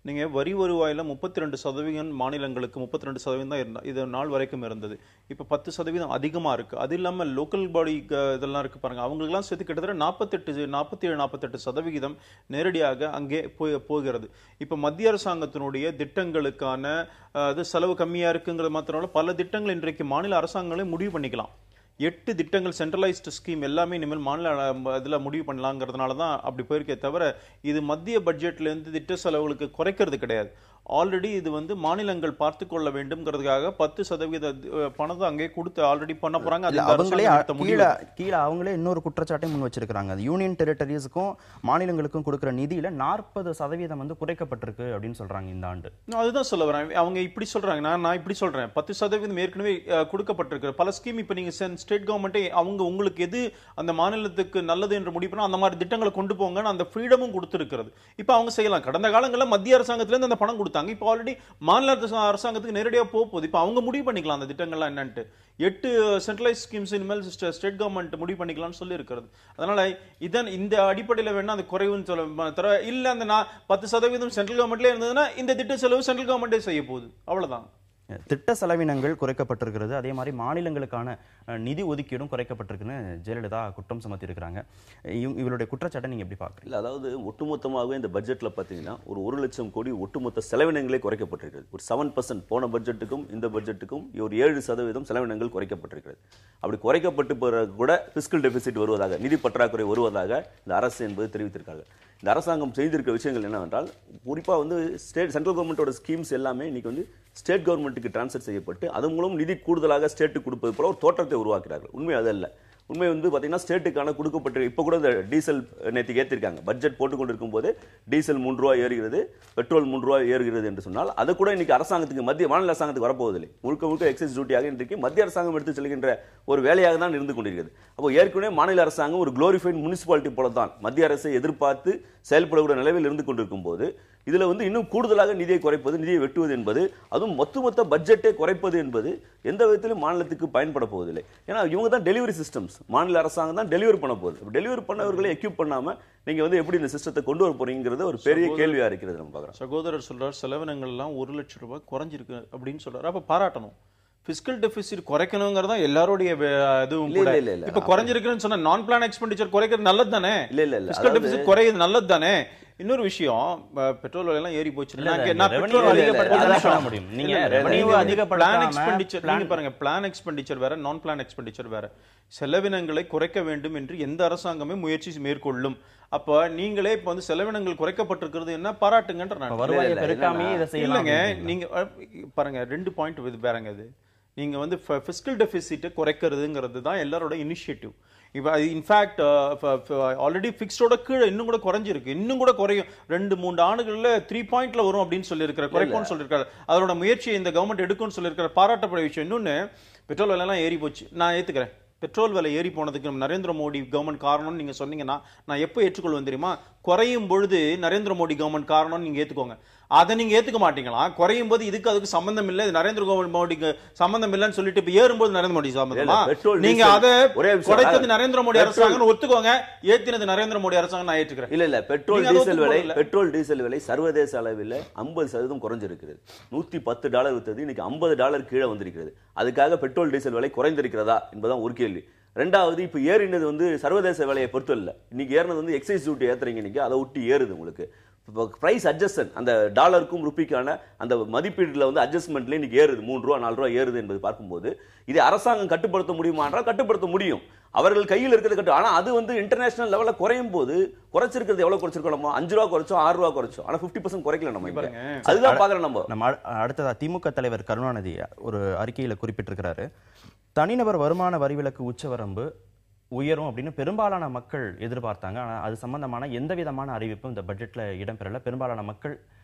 C: நீங்கள் வரி வருவாயில் 32% மாநிலங்களுக்கு 32% தான் இது நாள் வரைக்கும் இருந்தது. இப்போ 10% அதிகமாக இருக்குது. அது இல்லாமல் லோக்கல் பாடி இதெல்லாம் இருக்குது பாருங்கள், அவங்களுக்குலாம் சேர்த்து கிட்டத்தட்ட 47-48% நேரடியாக அங்கே போகிறது. இப்போ மத்திய அரசாங்கத்தினுடைய திட்டங்களுக்கான அது செலவு கம்மியாக இருக்குங்கிறது மாத்திரம் பல திட்டங்கள் இன்றைக்கு மாநில அரசாங்கங்களே முடிவு பண்ணிக்கலாம். 8 திட்டங்கள் சென்ட்ரலைஸ்டு ஸ்கீம் எல்லாமே இனிமேல் மாநில இதில் முடிவு பண்ணலாங்கிறதுனால தான் அப்படி போயிருக்கே தவிர, இது மத்திய பட்ஜெட்லேருந்து திட்ட செலவுகளுக்கு குறைக்கிறது கிடையாது. ஆல்ரெடி இது வந்து மாநிலங்கள் பார்த்து கொள்ள வேண்டும்ங்கிறதுக்காக 10% பணத்தை அங்கே கொடுத்து ஆல்ரெடி பண்ண போறாங்க.
A: கீழே அவங்களே இன்னொரு குற்றச்சாட்டை முன் வச்சிருக்காங்க. அது யூனியன் டெரிட்டரிஸ்க்கும் மாநிலங்களுக்கும் கொடுக்கிற நிதியில 40% வந்து குறைக்கப்பட்டிருக்கு அப்படின்னு சொல்றாங்க இந்த ஆண்டு.
C: அதுதான் சொல்ல வரேன். அவங்க இப்படி சொல்றாங்க, நான் இப்படி சொல்றேன். 10% ஏற்கனவே கொடுக்கப்பட்டிருக்கு பல ஸ்கீம். இப்ப நீங்க ஸ்டேட் கவர்மெண்ட்டே அவங்க உங்களுக்கு எது அந்த மாநிலத்துக்கு நல்லது என்று முடிவு பண்ணா அந்த மாதிரி திட்டங்களை கொண்டு போங்கன்னு அந்த ஃப்ரீடமும் கொடுத்திருக்கிறது. இப்ப அவங்க செய்யலாம். கடந்த காலங்களில் மத்திய அரசாங்கத்திலிருந்து அந்த பணம் கொடுத்தாங்க. இருக்காங்க. இப்போ ஆல்ரெடி மாநில அரசாங்கத்துக்கு நேரடியா போகுது. இப்போ அவங்க முடிவு பண்ணிக்கலாம் அந்த திட்டங்கள்லாம் என்னன்ட்டு. 8 சென்ட்ரலைஸ் ஸ்கீம்ஸ் இனிமேல் ஸ்டேட் கவர்மெண்ட் முடிவு பண்ணிக்கலாம்னு சொல்லி இருக்கிறது. அதனால இந்த அடிப்படையில் வேணா அது குறைவுன்னு சொல்ல தர இல்ல, அந்த 10% சென்ட்ரல் கவர்மெண்ட்ல இருந்ததுன்னா இந்த திட்ட செலவு சென்ட்ரல் கவர்மெண்டே செய்ய போகுது, அவ்வளவுதான்.
A: திட்ட செலவினங்கள் குறைக்கப்பட்டிருக்கிறது, அதே மாதிரி மாநிலங்களுக்கான நிதி ஒதுக்கீடும் குறைக்கப்பட்டிருக்குன்னு ஜெயலலிதா குற்றம் சுமத்தி இருக்கிறாங்க. இவருடைய குற்றச்சாட்டை நீங்க எப்படி பார்க்குறீங்க?
B: இல்லை, அதாவது ஒட்டுமொத்தமாகவே இந்த பட்ஜெட்ல பார்த்தீங்கன்னா ஒரு 1 லட்சம் கோடி ஒட்டுமொத்த செலவினங்களே குறைக்கப்பட்டிருக்கிறது. ஒரு 7% போன பட்ஜெட்டுக்கும் இந்த பட்ஜெட்டுக்கும் ஒரு 7% செலவினங்கள் குறைக்கப்பட்டிருக்கிறது. அப்படி குறைக்கப்பட்டு பிறகு கூட பிஸ்கல் டெபிசிட் வருவதாக, நிதி பற்றாக்குறை வருவதாக இந்த அரசு என்பது தெரிவித்திருக்காங்க. இந்த அரசாங்கம் செய்திருக்கிற விஷயங்கள் என்னவென்றால், குறிப்பாக வந்து சென்ட்ரல் கவர்மெண்டோட ஸ்கீம்ஸ் எல்லாமே இன்னைக்கு வந்து ஸ்டேட் கவர்மெண்ட்டுக்கு டிரான்ஸ்ஃபர் செய்யப்பட்டு அது மூலம் நிதி கூடுதலாக ஸ்டேட்டுக்கு கொடுப்பது போல ஒரு தோற்றத்தை உருவாக்குறார்கள். உண்மை அதல்ல. உண்மை வந்து பார்த்தீங்கன்னா ஸ்டேட்டுக்கான கொடுக்கப்பட்ட இப்போ கூட இந்த டீசல் நேற்றுக்கு ஏற்றிருக்காங்க. பட்ஜெட் போட்டுக்கொண்டிருக்கும் போது டீசல் 3 ரூபா ஏறுகிறது, பெட்ரோல் 3 ரூபா ஏறுகிறது என்று சொன்னால் அது கூட இன்னைக்கு அரசாங்கத்துக்கு மாநில அரசாங்கத்துக்கு வரப்போவதில்லை. முழுக்க எக்ஸைஸ் டியூட்டியாக இன்றைக்கு மத்திய அரசாங்கம் எடுத்து செல்கின்ற ஒரு வேலையாக தான் இருந்து கொண்டிருக்கிறது. அப்போ ஏற்கனவே மாநில அரசாங்கம் ஒரு குளோரிஃபைட் முனிசிபாலிட்டி போல தான் மத்திய அரசை எதிர்பார்த்து செயல்படக்கூடிய நிலையில் இருந்து கொண்டிருக்கும் போது இதுல வந்து இன்னும் கூடுதலாக நிதியை குறைப்பது, நிதியை வெட்டுவது என்பது, அதுவும் மொத்த பட்ஜெட்டை குறைப்பது என்பது எந்த விதத்திலும் மாநிலத்துக்கு பயன்பட போவதில்லை. ஏன்னா இவங்க தான் டெலிவரி சிஸ்டம்ஸ், மாநில அரசாங்கம் தான் டெலிவரி பண்ண போகுது. டெலிவரி பண்ணவர்களை எக்யூப் பண்ணாம நீங்க வந்து எப்படி இந்த சிஸ்டத்தை கொண்டு வர போறீங்கிறது ஒரு பெரிய கேள்வியா இருக்கிறது. நம்ம பார்க்கிறோம்.
C: சகோதரர் சொல்றார் செலவினங்கள் எல்லாம் 1 லட்சம் ரூபாய் குறைஞ்சிருக்கு அப்படின்னு சொல்றாரு. அப்ப பாராட்டணும். பிஸ்கல் டெபிசிட் குறைக்கணுங்கிறதா எல்லாரோடைய இதுவும் கூட. இப்ப குறைஞ்சிருக்குன்னு சொன்னா நான் பிளான் எக்ஸ்பெண்டிச்சர் குறைக்கிறது நல்லது தானே? இல்ல பிஸ்கல் டெபிசிட் குறையுது நல்லது தானே? இன்னொரு விஷயம், பெட்ரோல் விலை எல்லாம் ஏறி போச்சு. பிளான் எக்ஸ்பெண்டிச்சர் வேற, நான் பிளான் எக்ஸ்பெண்டிச்சர் வேற. செலவினங்களை குறைக்க வேண்டும் என்று எந்த அரசாங்கமே முயற்சி மேற்கொள்ளும். அப்ப நீங்களே இப்ப வந்து செலவினங்கள் குறைக்கப்பட்டிருக்கிறது என்ன பாராட்டுங்கன்ற. இல்லங்க, நீங்க பாருங்க 2 பாயிண்ட் வேறங்க. அது நீங்க வந்து பிஸ்கல் டெபிசிட் குறைக்கிறதுங்கிறது தான் எல்லாரோட இனிஷியேட்டிவ். இப்ப இன்ஃபேக்ட் ஆல்ரெடி பிக்ஸ்டோட கீழே இன்னும் கூட குறைஞ்சிருக்கு, இன்னும் கூட குறையும். 2-3 ஆண்டுகள்ல 3 பாயிண்ட்ல வரும் அப்படின்னு சொல்லியிருக்கிற, குறைக்கும்னு சொல்லியிருக்காரு. அதோட முயற்சியை இந்த கவர்மெண்ட் எடுக்கும்னு சொல்லியிருக்கிற, பாராட்டப்பட விஷயம். இன்னொன்னு, பெட்ரோல் விலை எல்லாம் ஏறி போச்சு, நான் ஏத்துக்கிறேன். பெட்ரோல் விலை ஏறி போனதுக்கு நரேந்திர மோடி கவர்மெண்ட் காரணம்னு நீங்க சொன்னீங்கன்னா நான் எப்போ ஏற்றுக்கொள்வேன் தெரியுமா? குறையும் பொழுது நரேந்திர மோடி கவர்மெண்ட் காரணம்னு நீங்க ஏத்துக்கோங்க. அதை நீங்க ஏத்துக்க மாட்டீங்களா? குறையும் போது அதுக்கு சம்பந்தம் இல்லை, நரேந்திர மோடிக்கு சம்பந்தம் இல்லைன்னு சொல்லிட்டு இப்ப ஏறும்போது நரேந்திர மோடி சம்பந்தமா? நீங்க அதை குறைத்தது நரேந்திர மோடி அரசாங்கம் ஒத்துக்கோங்க, ஏத்தினது நரேந்திர மோடி அரசாங்கம் நான் ஏற்றுக்கிறேன்.
B: இல்ல பெட்ரோல் டீசல் விலை சர்வதேச அளவில் 50% குறைஞ்சிருக்கிறது. $110 வித்தது இன்னைக்கு $50 கீழே வந்திருக்கிறது. அதுக்காக பெட்ரோல் டீசல் விலை குறைந்திருக்கிறதா என்பதான் ஒரு கேள்வி. ரெண்டாவது, இப்ப ஏறினது வந்து சர்வதேச விலையை பொறுத்து இல்ல. இன்னைக்கு ஏறினது வந்து எக்ஸைஸ் டியூட்டி ஏத்துறீங்க, இன்னைக்கு அதை ஒட்டி ஏறுது. உங்களுக்கு பிரைஸ் அட்ஜஸ்ட்மென்ட், அந்த டாலருக்கும் ருப்பிக்கான அந்த மதிப்பீடுல வந்து அட்ஜஸ்ட்மெண்ட்ல இன்னைக்கு ஏறுது, 3 ரூபா 4 ரூபா ஏறுது என்பது பார்க்கும்போது இதை அரசாங்கம் கட்டுப்படுத்த முடியுமா என்றால் கட்டுப்படுத்த முடியும். அவர்கள் கையில் இருக்கிறது ஆனா அது வந்து இன்டர்நேஷனல் லெவல்ல குறையும் போது குறைச்சிருக்கிறது எவ்வளவு குறைச்சிருக்கோம்? 5 ரூபா குறைச்சோம், 6 ரூபா குறைச்சோம், ஆனா 50% குறைக்கல. அதுதான் பாக்குறோம். நம்ம
A: அடுத்ததா திமுக தலைவர் கருணாநிதி ஒரு அறிக்கையில குறிப்பிட்டிருக்கிறாரு, தனிநபர் வருமான வரி விலக்கு உச்சவரம்பு உயரும் அப்படின்னு பெரும்பாலான மக்கள் எதிர்பார்த்தாங்க. ஆனா அது சம்பந்தமான எந்த விதமான அறிவிப்பும் இந்த பட்ஜெட்ல இடம்பெறல. பெரும்பாலான மக்கள்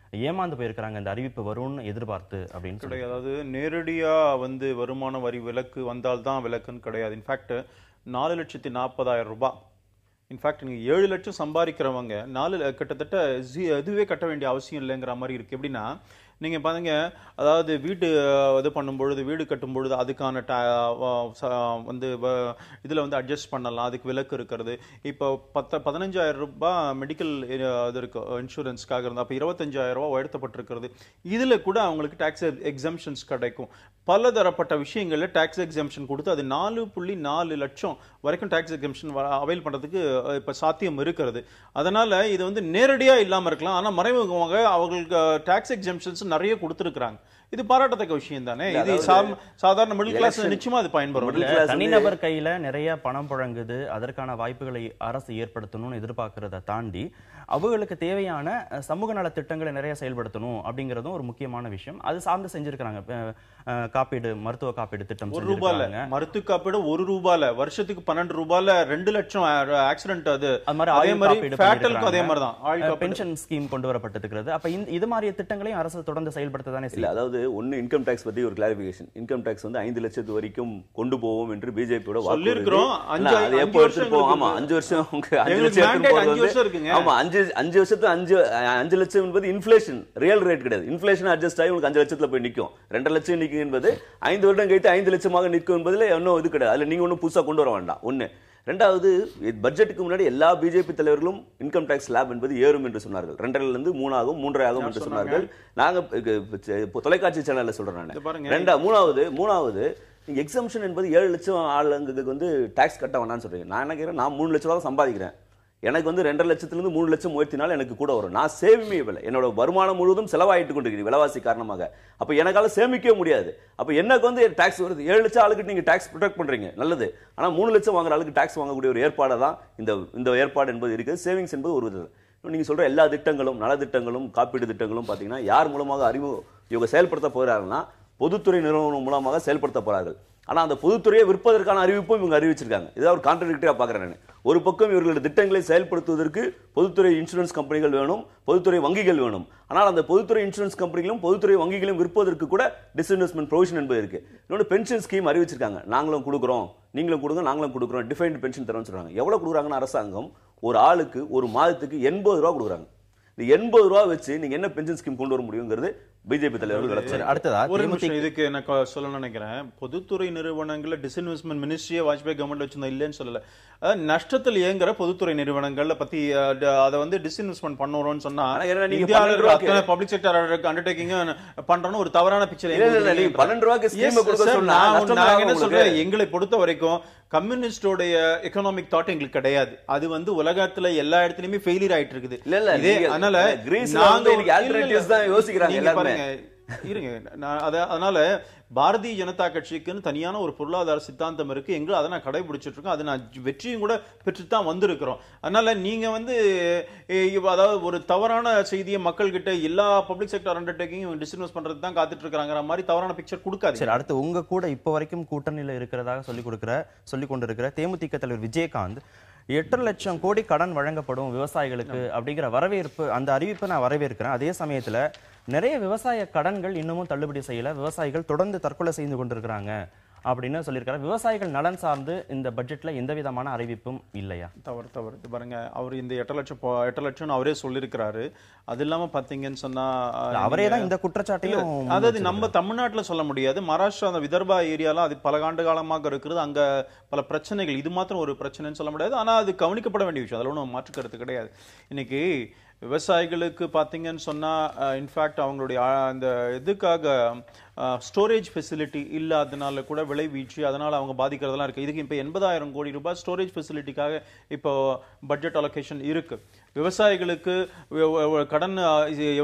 A: ஏமாந்து போயிருக்கிறாங்க இந்த அறிவிப்பு வரும்னு எதிர்பார்த்து அப்படின்னு சொல்லி.
C: அதாவது நேரடியா வந்து வருமான வரி விலக்கு வந்தால்தான் விலக்குன்னு கிடையாது. இன்ஃபேக்ட் 4,40,000 ரூபாய், இன்ஃபேக்ட் நீங்க 7 லட்சம் சம்பாதிக்கிறவங்க கிட்டத்தட்ட இதுவே கட்ட வேண்டிய அவசியம் இல்லைங்கிற மாதிரி இருக்கு. எப்படின்னா நீங்க பாருங்க, அதாவது வீடு இது பண்ணும்பொழுது, வீடு கட்டும் பொழுது அதுக்கான வந்து இதுல வந்து அட்ஜஸ்ட் பண்ணலாம், அதுக்கு விலக்கு இருக்கிறது. இப்போ 15,000 ரூபாய் மெடிக்கல் இது இருக்கு இன்சூரன்ஸ்க்காக இருந்தா, அப்ப 25,000 ரூபாய் உயர்த்தப்பட்டிருக்கிறது. இதுல கூட அவங்களுக்கு டாக்ஸ் எக்ஸம்ஷன்ஸ் கிடைக்கும். பலதரப்பட்ட விஷயங்கள்ல டாக்ஸ் எக்ஸம்ஷன் கொடுத்து அது 4.4 லட்சம் வரைக்கும் டாக்ஸ் எக்ஸம்ஷன் அவைல் பண்றதுக்கு இப்ப சாத்தியம் இருக்கிறது. அதனால இது வந்து நேரடியா இல்லாம இருக்கலாம், ஆனா மறைமுகமாக அவங்களுக்கு டாக்ஸ் எக்ஸம்ஷன்ஸ் நிறைய கொடுத்திருக்காங்க. இது பாராட்டத்தக்க விஷயம் தானே? இது சாதாரண மிடில் கிளாஸ் நிச்சயமா அது பயன்படும்.
A: தனிநபர் கையில நிறைய பணம் புழங்குது, அதற்கான வாய்ப்புகளை அரசு ஏற்படுத்தணும்னு எதிர்பார்க்கிறத தாண்டி அவங்களுக்கு தேவையான சமூக நல திட்டங்களை நிறைய செயல்படுத்தணும் அப்படிங்கறதும் ஒரு முக்கியமான விஷயம். அது சார்ந்து செஞ்சிருக்காங்க. காப்பீடு, மருத்துவ காப்பீடு திட்டம்
C: ₹1 மருத்துவ காப்பீடு ₹1 வருஷத்துக்கு 12 ரூபாயில 2 லட்சம் ஆக்சிடென்ட். அதே மாதிரி ஃபேட்டலுக்கு அதே மாதிரி தான்
A: பென்ஷன் ஸ்கீம் கொண்டு வரப்பட்டிருக்கிறது. அப்ப இது மாதிரி திட்டங்களையும் அரசு தொடர்ந்து செயல்படுத்த தானே.
B: அதாவது அதாவது ஒன்னு இன்கம் டாக்ஸ் பத்தி ஒரு கிளாரிபிகேஷன். இன்கம் டாக்ஸ் வந்து 5 லட்சத்து வரைக்கும் கொண்டு போவோம் என்று பிஜேபியோட
C: சொல்லிருக்கிறோம்.
B: அது எப்போ எடுத்துட்டு போவோம்? ஆமா 5 வருஷம் 5 லட்சம். ஆமா 5 வருஷத்து 5 லட்சம் என்பது இன்ஃபிளேஷன், ரியல் ரேட் கிடையாது. இன்ஃபிளேஷன் அட்ஜஸ்ட் ஆகி உங்களுக்கு 5 லட்சத்துல போய் நிக்கும். 2 லட்சம் நிக்கும் என்பது 5 வருடம் கழித்து 5 லட்சமாக நிற்கும் என்பதுல ஒன்னும் இது கிடையாது. அதுல நீங்க ஒன்னும் புதுசா கொண்டு வர வேண்டாம். ஒன்னு. ரெண்டாவது, பட்ஜெட்டுக்கு முன்னாடி எல்லா பிஜேபி தலைவர்களும் இன்கம் டாக்ஸ் ஸ்லாப் என்பது ஏறும் என்று சொன்னார்கள். 2.5 இருந்து 3 ஆகும், 3.5 ஆகும் என்று சொன்னார்கள். நாங்க தொலைக்காட்சி சேனல்ல சொல்றேன் நான். மூணாவது நீங்க எக்ஸம்ஷன் என்பது 7 லட்சம் ஆளுங்களுக்கு வந்து டாக்ஸ் கட்ட வேணாம்னு சொல்றீங்க. நான் என்ன கேட்கிறேன், நான் 3 லட்சம் ரூபாய் சம்பாதிக்கிறேன், எனக்கு வந்து 2.5 லட்சத்திலிருந்து 3 லட்சம் உயர்த்தினாலும் எனக்கு கூட வரும். நான் சேமிக்கவே இல்லை, என்னோட வருமானம் முழுவதும் செலவாயிட்டு கொண்டிருக்கிறது விலைவாசி காரணமாக. அப்ப எனக்கால சேமிக்கவே முடியாது. அப்ப எனக்கு வந்து டாக்ஸ் வருது. 7 லட்சம் ஆளுக்கு நீங்க டாக்ஸ் ப்ரொடெக்ட் பண்றீங்க, நல்லது. ஆனா 3 லட்சம் வாங்குற ஆளுக்கு டாக்ஸ் வாங்கக்கூடிய ஒரு ஏற்பாடு தான் இந்த ஏற்பாடு என்பது இருக்குது. சேவிங்ஸ் என்பது ஒரு இது. நீங்க சொல்ற எல்லா திட்டங்களும், நலத்திட்டங்களும், காப்பீடு திட்டங்களும் பாத்தீங்கன்னா யார் மூலமாக இவங்க செயல்படுத்த போகிறார்கள்னா பொதுத்துறை நிறுவனம் மூலமாக செயல்படுத்த போறார்கள். ஆனா அந்த பொதுத்துறையை விற்பதற்கான அறிவிப்பும் இவங்க அறிவிச்சிருக்காங்க. இதை ஒரு கான்ட்ராடிக்டரியா பாக்குறேன் நான். ஒரு பக்கம் இவர்களுடைய திட்டங்களை செயல்படுத்துவதற்கு பொதுத்துறை இன்சூரன்ஸ் கம்பெனிகள் வேணும், பொதுத்துறை வங்கிகள் வேணும். ஆனால் அந்த பொதுத்துறை இன்சூரன்ஸ் கம்பெனிகளும் பொதுத்துறை வங்கிகளும் விற்பதற்கு கூட டிஸ்இன்வெஸ்ட்மெண்ட் ப்ரொவிஷன் என்பது இருக்கு. இன்னொரு பென்ஷன் ஸ்கீம் அறிவிச்சிருக்காங்க. நாங்களும் கொடுக்குறோம், நீங்களும் கொடுங்க, நாங்களும் கொடுக்குறோம், டிஃபைன்டு பென்ஷன் தரோம்னு சொல்றாங்க. எவ்வளவு கொடுக்குறாங்கன்னு அரசாங்கம் ஒரு ஆளுக்கு ஒரு மாதத்துக்கு 80 ரூபாய் கொடுக்குறாங்க. இந்த 80 ரூபாய் வச்சு நீங்க என்ன பென்ஷன் ஸ்கீம் கொண்டு வர முடியுங்கிறது பிஜேபி தலைவர்கள் விளக்குறாங்க.
A: அடுத்ததா
C: ஒரு நிமிஷம் இதுக்கு நான் சொல்ல நினைக்கிறேன். பொதுத்துறை நிறுவனங்கள்ல டிஸ்இன்வெஸ்ட்மெண்ட் மினிஸ்ட்ரியை வாஜ்பாய் கவர்மெண்ட் வச்சிருந்தா இல்லைன்னு சொல்லல. நஷ்டத்தில் இயங்குற பொதுத்துறை நிறுவனங்கள்ல பத்தி அதை வந்து டிஸ்இன்வெஸ்ட்மெண்ட் பண்ணுறோம்னு சொன்னா இந்தியாவில் பப்ளிக் செக்டர் அண்டர்டேக்கிங் பண்றோம்னு ஒரு தவறான பிக்சர். நான் என்ன சொல்றேன், எங்களை பொறுத்த வரைக்கும் கம்யூனிஸ்டோடைய எக்கனாமிக் தாட் எங்களுக்கு கிடையாது. அது வந்து உலகத்துல எல்லா இடத்துலயுமே ஃபெயிலியர் ஆயிட்டு இருக்குது. அதனால அதனால பாரதிய ஜனதா கட்சிக்குன்னு தனியான ஒரு பொருளாதார சித்தாந்தம் இருக்கு. எங்க அதை நான் கடைபிடிச்சிட்டு இருக்கோம். அது நான் வெற்றியும் கூட பெற்றுத்தான் வந்திருக்கிறோம். அதனால நீங்க வந்து அதாவது ஒரு தவறான செய்தியை மக்கள் கிட்ட எல்லா பப்ளிக் செக்டர் அண்டர்டேக்கிங் டிஸ்இன்வெஸ்ட் பண்றது தான் காத்துட்டு இருக்காங்கிற மாதிரி தவறான பிக்சர் கொடுக்காது.
A: சரி, அடுத்து உங்க கூட இப்ப வரைக்கும் கூட்டணியில இருக்கிறதாக சொல்லிக் கொண்டிருக்கிற தேமுதிக தலைவர் விஜயகாந்த் 8 லட்சம் கோடி கடன் வழங்கப்படும் விவசாயிகளுக்கு அப்படிங்கிற வரவேற்பு, அந்த அறிவிப்பை நான் வரவேற்கிறேன். அதே சமயத்துல நிறைய விவசாய கடன்கள் இன்னமும் தள்ளுபடி செய்யல, விவசாயிகள் தொடர்ந்து தற்கொலை செய்து கொண்டிருக்கிறாங்க அப்படின்னு சொல்லியிருக்காரு. விவசாயிகள் நலன் சார்ந்து இந்த பட்ஜெட்ல எந்த விதமான அறிவிப்பும் இல்லையா?
C: தவறு பாருங்க. அவர் இந்த 8 லட்சம் அவரே சொல்லியிருக்கிறாரு. அது இல்லாம பாத்தீங்கன்னு சொன்னா
A: அவரே தான் இந்த குற்றச்சாட்டையும்,
C: அதாவது நம்ம தமிழ்நாட்டுல சொல்ல முடியாது, மகாராஷ்டிரா அந்த விதர்பா ஏரியாலாம் அது பல ஆண்டு காலமாக இருக்கிறது. அங்க பல பிரச்சனைகள், இது மாத்திரம் ஒரு பிரச்சனைன்னு சொல்ல முடியாது. ஆனா அது கவனிக்கப்பட வேண்டிய விஷயம், அதில் ஒன்றும் மாற்று கருத்து கிடையாது. இன்னைக்கு விவசாயிகளுக்கு பார்த்தீங்கன்னு சொன்னா இன்ஃபேக்ட் அவங்களுடைய அந்த இதுக்காக ஸ்டோரேஜ் ஃபெசிலிட்டி இல்லாதனால கூட விளைவீச்சு, அதனால அவங்க பாதிக்கிறதெல்லாம் இருக்கு. இதுக்கு இப்போ 80,000 கோடி ரூபாய் ஸ்டோரேஜ் ஃபெசிலிட்டிக்காக இப்போ பட்ஜெட் அலோகேஷன் இருக்கு. விவசாயிகளுக்கு கடன்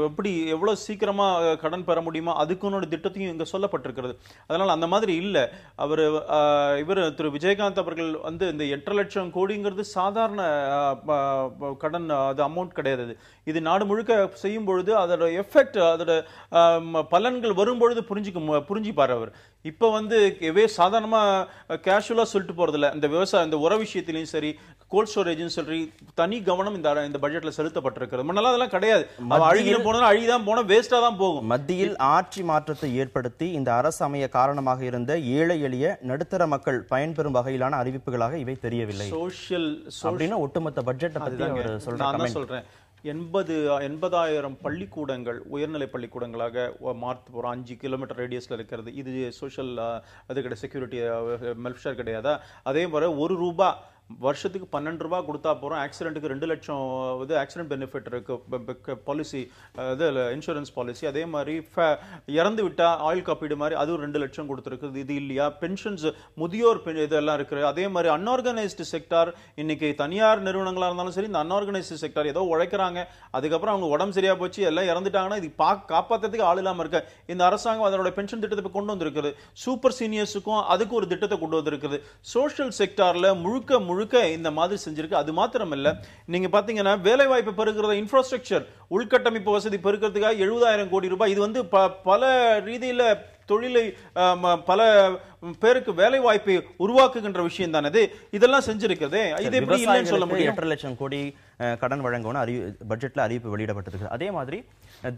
C: எப்படி எவ்வளவு சீக்கிரமா கடன் பெற முடியுமா அதுக்குன்னு திட்டத்தையும் இங்க சொல்லப்பட்டிருக்கிறது. அதனால அந்த மாதிரி இல்லை. இவர் திரு விஜயகாந்த் அவர்கள் வந்து இந்த 8 லட்சம் கோடிங்கிறது சாதாரண கடன் அது அமௌண்ட் கிடையாது. இது நாடு முழுக்க செய்யும் பொழுது அதோட எஃபெக்ட், அதோட பலன்கள் வரும்பொழுது புரிஞ்சுப்பார் அவர். இப்ப வந்து சாதாரணமா கேஷுவலா சொல்லிட்டு போறதில்ல. இந்த விவசாயம், இந்த உர விஷயத்திலையும் சரி, கோல்ட் ஸ்டோரேஜும் சரி, தனி கவனம் இந்த பட்ஜெட்ல செலுத்தப்பட்டிருக்கிறது. முன்னால அதெல்லாம் கிடையாது. அழுகிலும் போனா அழிதான் போனா வேஸ்டா தான் போகும்.
A: மத்தியில் ஆட்சி மாற்றத்தை ஏற்படுத்தி இந்த அரசு அமைய காரணமாக இருந்த ஏழை எளிய நடுத்தர மக்கள் பயன்பெறும் வகையிலான அறிவிப்புகளாக இவை தெரியவில்லை.
C: சோஷியல்
A: அப்படின்னா ஒட்டுமொத்த பட்ஜெட்டை பத்தி அவர் சொல்றேன்.
C: 80,000 பள்ளிக்கூடங்கள் உயர்நிலை பள்ளிக்கூடங்களாக மாற்ற போறோம். 5 கிலோமீட்டர் ரேடியஸ்ல இருக்கிறது. இது சோஷியல் அது கிடையாது, செக்யூரிட்டி வெல்ஃபேர் கிடையாதா? அதே மாதிரி ₹1 வருஷத்துக்கு 12 ரூபாய் கொடுத்தா போறோம். ஆக்சிடென்ட்டுக்கு 2 லட்சம் இது ஆக்சிடென்ட் பெனிஃபிட் இருக்கு பாலிசி, இது இன்சூரன்ஸ் பாலிசி. அதே மாதிரி இறந்து விட்டா ஆயில் காப்பீடு மாதிரி அது 2 லட்சம் கொடுத்துருக்கு. இது இல்லையா? பென்ஷன்ஸ், முதியோர் இதெல்லாம் இருக்கு. அதே மாதிரி அன்ஆர்கனைஸ்டு செக்டார், இன்னைக்கு தனியார் நிறுவனங்களா இருந்தாலும் சரி, இந்த அன்ஆர்கனைஸ்டு செக்டார் ஏதோ உழைக்கிறாங்க, அதுக்கப்புறம் அவங்க உடம்பு சரியா போச்சு, எல்லாம் இறந்துட்டாங்கன்னா இது காப்பாத்துறதுக்கு ஆள் இல்லாம இருக்க இந்த அரசாங்கம் அதோட பென்ஷன் திட்டத்தை கொண்டு வந்திருக்குது. சூப்பர் சீனியர்ஸுக்கும் அதுக்கு ஒரு திட்டத்தை கொண்டு வந்திருக்குது. சோஷியல் செக்டார்ல முழுக்க இந்த மாதிரி செஞ்சிருக்கு. அது மாத்திரம் இல்ல, நீங்க பாத்தீங்கன்னா வேலை வாய்ப்பு பெருகிற இன்ஃப்ராஸ்ட்ரக்சர், உள்கட்டமைப்பு வசதி பெருக்கிறதுக்காக 70,000 கோடி ரூபாய். இது வந்து பல ரீதியில தொழிலை பல பேருக்கு வேலை வாய்ப்பை உருவாக்குகின்ற விஷயம் தானே இதெல்லாம் செஞ்சிருக்கிறது. இது எப்படி இல்லைன்னு சொல்ல முடியும்?
A: 8 லட்சம் கோடி கடன் வழங்கணும் பட்ஜெட்ல அறிவிப்பு வெளியிடப்பட்டிருக்கு. அதே மாதிரி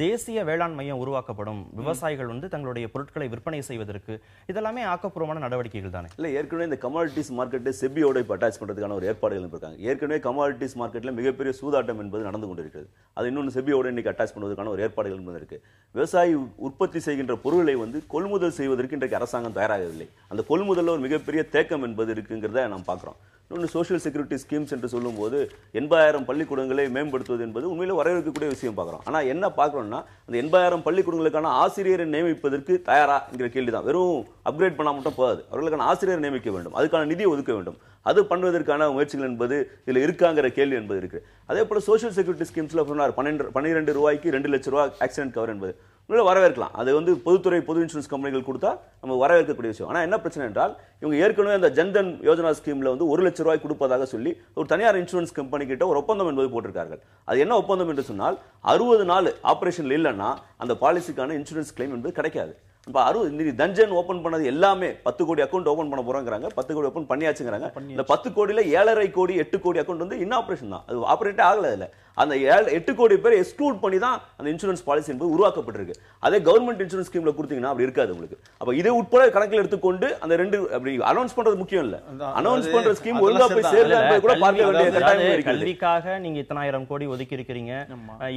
A: தேசிய வேளாண் மையம் உருவாக்கப்படும், விவசாயிகள் வந்து தங்களுடைய பொருட்களை விற்பனை செய்வதற்கு, இதெல்லாமே ஆக்கப்பூர்வமான நடவடிக்கைகள் தானே.
B: இல்ல ஏற்கனவே இந்த கமாடிட்டிஸ் மார்க்கெட்டை செபியோட இப்போ அட்டாச் பண்றதுக்கான ஒரு ஏற்பாடுகள் இருக்காங்க. ஏற்கனவே கமாடிட்டிஸ் மார்க்கெட்ல மிகப்பெரிய சூதாட்டம் என்பது நடந்து கொண்டிருக்கிறது. அது இன்னொன்று செபியோட இன்னைக்கு அட்டாச் பண்ணுவதற்கான ஒரு ஏற்பாடுகள் என்பது இருக்கு. விவசாயி உற்பத்தி செய்கின்ற பொருளை வந்து கொள்முதல் செய்வதற்கு இன்றைக்கு அரசாங்கம் தயாராகவில்லை. அந்த கொள்முதல்ல ஒரு மிகப்பெரிய தேக்கம் என்பது இருக்குங்கிறத நாம் பார்க்கிறோம். இன்னொன்று சோஷியல் செக்யூரிட்டி ஸ்கீம்ஸ் என்று சொல்லும்போது 80,000 பள்ளிக்கூடங்களை மேம்படுத்துவது என்பது உண்மையில வரவேற்கக்கூடிய விஷயம் பார்க்குறோம். ஆனால் என்ன பார்க்குறோம்னா அந்த 80,000 பள்ளிக்கூடங்களுக்கான ஆசிரியரை நியமிப்பதற்கு தயாராங்கிற கேள்வி தான். வெறும் அப்கிரேட் பண்ணால் மட்டும் போகாது, அவர்களுக்கான ஆசிரியரை நியமிக்க வேண்டும், அதுக்கான நிதியை ஒதுக்க வேண்டும். அது பண்ணுவதற்கான முயற்சிகள் என்பது இதில் இருக்காங்கிற கேள்வி என்பது இருக்கு. அதே போல சோஷியல் செக்யூரிட்டி ஸ்கீம்ஸ்ல 12 ரூபாய்க்கு 2 லட்சம் ரூபாய் ஆக்சிடென்ட் கவர் என்பது வரவேற்கலாம். அது வந்து பொதுத்துறை பொது இன்சூரன்ஸ் கம்பெனிகள் கொடுத்தா நம்ம வரவேற்கக்கூடிய விஷயம். ஆனால் என்ன பிரச்சனை என்றால் இவங்க ஏற்கனவே அந்த ஜன்தன் யோஜனா ஸ்கீம்ல வந்து 1 லட்சம் ரூபாய் கொடுப்பதாக சொல்லி ஒரு தனியார் இன்சூரன்ஸ் கம்பெனி கிட்ட ஒரு ஒப்பந்தம் என்பது போட்டிருக்கார்கள். அது என்ன ஒப்பந்தம் என்று சொன்னால் 60 நாள் ஆபரேஷன் இல்லைன்னா அந்த பாலிசிக்கான இன்சூரன்ஸ் கிளைம் என்பது கிடைக்காது. தஞ்சன் ஓபன் பண்ணது எல்லாமே 10 கோடி அக்கௌண்ட் ஓபன் பண்ண போறாங்க, 10 கோடி ஓபன் பண்ணியாச்சுங்கிறாங்க. இந்த 10 கோடியில 7.5 கோடி 8 கோடி அக்கௌண்ட் வந்து இன்னாபரேஷன் தான், அது ஆபரேட்டே ஆகல. இல்ல அந்த 8 கோடி பேர் எக்ஸ்க்ளூட் பண்ணி தான் அந்த இன்சூரன்ஸ் பாலிசி என்பது உருவாக்கப்பட்டிருக்கு. அதே கவர்மெண்ட் இன்சூரன்ஸ் ஸ்கீம்ல கொடுத்தீங்கன்னா அப்படி இருக்காது உங்களுக்கு. அப்ப இதை உட்பட கணக்கில் எடுத்துக்கொண்டு அந்த ரெண்டு அப்படி அனௌன்ஸ் பண்றது முக்கியம் இல்ல, அனௌன்ஸ் பண்ற ஸ்கீம் ஒழுங்கா போய் சேருதா கூட பார்க்க வேண்டிய கட்டாயம் இருக்கு.
A: கல்விக்காக நீங்க 10,000 கோடி ஒதுக்கி இருக்கிறீங்க,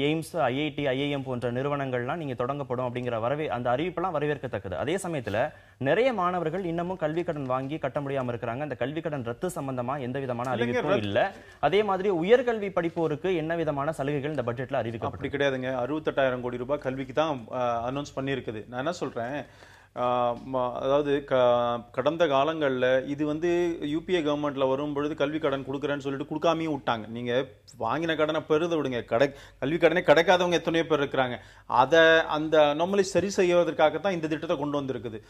A: எய்ம்ஸ், ஐஐடி, ஐஐஎம் போன்ற நிறுவனங்கள்லாம் நீங்க தொடங்கப்படும் அப்படிங்கிற அந்த அறிவிப்பெல்லாம் வரவேற்கத்தக்கது. அதே சமயத்துல நிறைய மாணவர்கள் இன்னமும் கல்வி கடன் வாங்கி கட்ட முடியாம இருக்கிறாங்க. அந்த கல்வி கடன் ரத்து சம்பந்தமா எந்த விதமான அறிவிப்பும் இல்ல. அதே மாதிரி உயர்கல்வி படிப்போருக்கு என்ன விதமான சலுகைகள் இந்த பட்ஜெட்ல அறிவிக்கப்படும்?
C: அப்படி கிடையாதுங்க. 68,000 கோடி ரூபாய் கல்விக்கு தான் அனௌன்ஸ் பண்ணியிருக்குது. நான் என்ன சொல்றேன், அதாவது கடந்த காலங்களில் இது வந்து யூபிஏ கவர்மெண்ட்ல வரும் பொழுது கல்வி கடன் கொடுக்குறேன்னு சொல்லிட்டு கொடுக்காமையும் விட்டாங்க. நீங்க வாங்கின கடனை பெறுத விடுங்க, கல்வி கடனை கிடைக்காதவங்க எத்தனையோ பேர் இருக்கிறாங்க. அதை அந்த நம்மளை சரி செய்வதற்காகத்தான் இந்த திட்டத்தை கொண்டு வந்திருக்குது.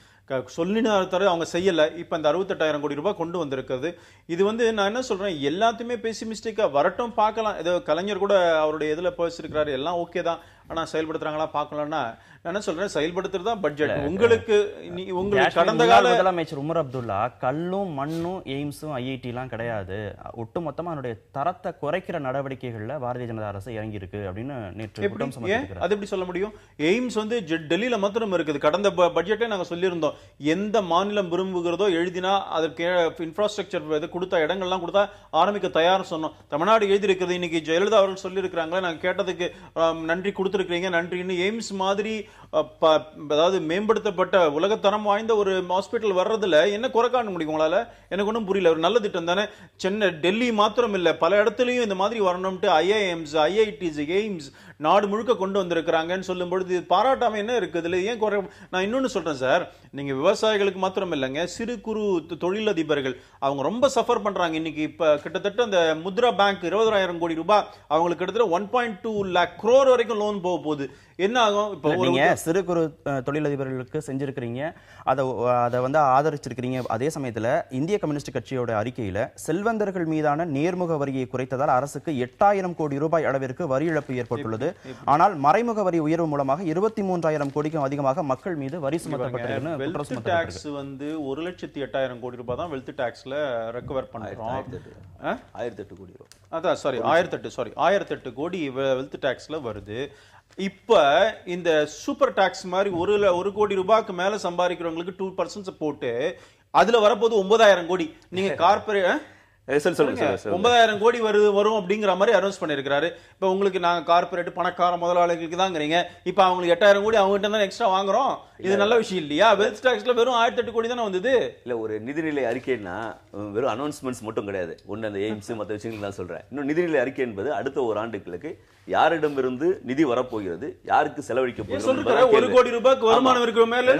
C: சொல்லின தர அவங்க செய்யல. இப்ப இந்த 68,000 கோடி ரூபாய் கொண்டு வந்திருக்குது. இது வந்து நான் என்ன சொல்றேன், எல்லாத்தையுமே பெசிமிஸ்டிக்கா வரட்டும் பார்க்கலாம். ஏதோ கலைஞர் கூட அவருடைய இதுல பேசிருக்கிறாரு, எல்லாம் ஓகே தான், ஆனா செயல்படுத்துறாங்களா பார்க்கலாம்னா நான் என்ன சொல்றேன், செயல்படுத்துறதா பட்ஜெட். உங்களுக்கு கடந்த கால
A: முதலமைச்சர் உமர் அப்துல்லா கல்லும் மண்ணும் எய்ம்ஸும் ஐஐடி எல்லாம் கிடையாது, ஒட்டுமொத்தமா அதனுடைய தரத்தை குறைக்கிற நடவடிக்கைகள்ல பாரதிய ஜனதா அரசு இறங்கி இருக்கு அப்படின்னு நேற்று குற்றம் சுமத்தியிருக்கிறார்.
C: அது எப்படி சொல்ல முடியும்? எய்ம்ஸ் வந்து டெல்லியில மாத்திரம் இருக்குது. கடந்த பட்ஜெட்டே நாங்க சொல்லியிருந்தோம், எந்த மாநிலம் விரும்புகிறதோ எழுதினா அதற்கு இன்ஃப்ராஸ்ட்ரக்சர் கொடுத்த இடங்கள்லாம் கொடுத்தா ஆரம்பிக்க தயார் சொன்னோம். தமிழ்நாடு எழுதி இருக்கிறது. இன்னைக்கு ஜெயலலிதா அவர்கள் சொல்லி இருக்கிறாங்களே, நாங்க கேட்டதுக்கு நன்றி கொடுத்திருக்கீங்க, நன்றின்னு. எய்ம்ஸ் மாதிரி அதாவது மேம்படுத்தப்பட்ட உலகத்தரம் வாய்ந்த ஒரு ஹாஸ்பிட்டல் வர்றதுல என்ன குறை காண முடியும் உங்களால? எனக்கு ஒன்றும் புரியல. ஒரு நல்ல திட்டம் தானே. சென்னை, டெல்லி மாத்திரம் இல்ல, பல இடத்துலயும் இந்த மாதிரி வரணும்ட்டு ஐஐஎம்ஸ், ஐஐடிஸ், எய்ம்ஸ் நாடு முழுக்க கொண்டு வந்திருக்கிறாங்கன்னு சொல்லும் பொழுது பாராட்டாம என்ன இருக்குது இதுல? ஏன் குறை? நான் இன்னொன்னு சொல்றேன் சார், நீங்க விவசாயிகளுக்கு மாத்திரம் இல்லைங்க, சிறு குறு தொழிலதிபர்கள் அவங்க ரொம்ப சஃபர் பண்றாங்க. இன்னைக்கு இப்ப கிட்டத்தட்ட அந்த முத்ரா பேங்க் 20,000 கோடி ரூபாய் அவங்களுக்கு கிட்டத்தட்ட 1.2 lakh crore வரைக்கும் லோன் போக போகுது. என்ன ஆகும்? இப்ப
A: நீங்க சிறு குறு தொழிலதிபர்களுக்கு செஞ்சிருக்கிறீங்க, அதை வந்து ஆதரிச்சிருக்கிறீங்க. அதே சமயத்துல இந்திய கம்யூனிஸ்ட் கட்சியோட அறிக்கையில செல்வந்தர்கள் மீதான நேர்முக வரியை குறைத்ததால் அரசுக்கு 8,000 கோடி ரூபாய் அளவிற்கு வரி இழப்பு ஏற்பட்டுள்ளது. ஆனால் மறைமுக வரி உயர்வு மூலமாக 23,000 கோடிக்கும் அதிகமாக மக்கள் மீது வரி சுமத்தப்பட்டிருக்குன்னு குற்றம் சுமத்தப்பட்டிருக்கு.
C: டாக்ஸ் வந்து 1,08,000 கோடி ரூபாய் தான் வெல்த் டாக்ஸ்ல ரெக்கவர் பண்றோம்.
B: 1,008 கோடி ரூபாய்.
C: அதான் சாரி 1,008 கோடி வெல்த் டாக்ஸ்ல வருது. இப்ப இந்த சூப்பர் டாக்ஸ் மாதிரி 1 கோடி ரூபாய்க்கு மேல சம்பாதிக்கிறவங்களுக்கு 2% போட்டு அதுல வரப்போது 9,000 கோடி. நீங்க கார்பரேட் 9,000 கோடி வரும் அப்படிங்கிற மாதிரி அனௌன்ஸ் பண்ணிருக்காரு. இப்ப உங்களுக்கு நாங்க கார்பரேட் பணக்கார முதலாளிகளுக்கு தாங்கிறீங்க, இப்ப அவங்களுக்கு 8,000 கோடி அவங்க கிட்ட தான் எக்ஸ்ட்ரா வாங்குறோம். இது நல்ல விஷயம் இல்லையா? வெல்த் டாக்ஸ்ல வெறும் 1,008 கோடி தானே வந்தது.
B: இல்ல ஒரு நிதிநிலை அறிக்கைன்னா வெறும் அனௌன்ஸ்மெண்ட்ஸ் மட்டும் கிடையாது. ஒன்னு அந்த எய்ம்ஸ் மற்ற விஷயங்கள் நான் சொல்றேன். இன்னும் நிதிநிலை அறிக்கை என்பது அடுத்த ஒரு ஆண்டுகளுக்கு யாரிடமிருந்து நிதி வரப்போகிறது, யாருக்கு செலவழிக்க போகிறது,
C: 1 கோடி ரூபாய்க்கு வருமானம் இருக்கிற மேல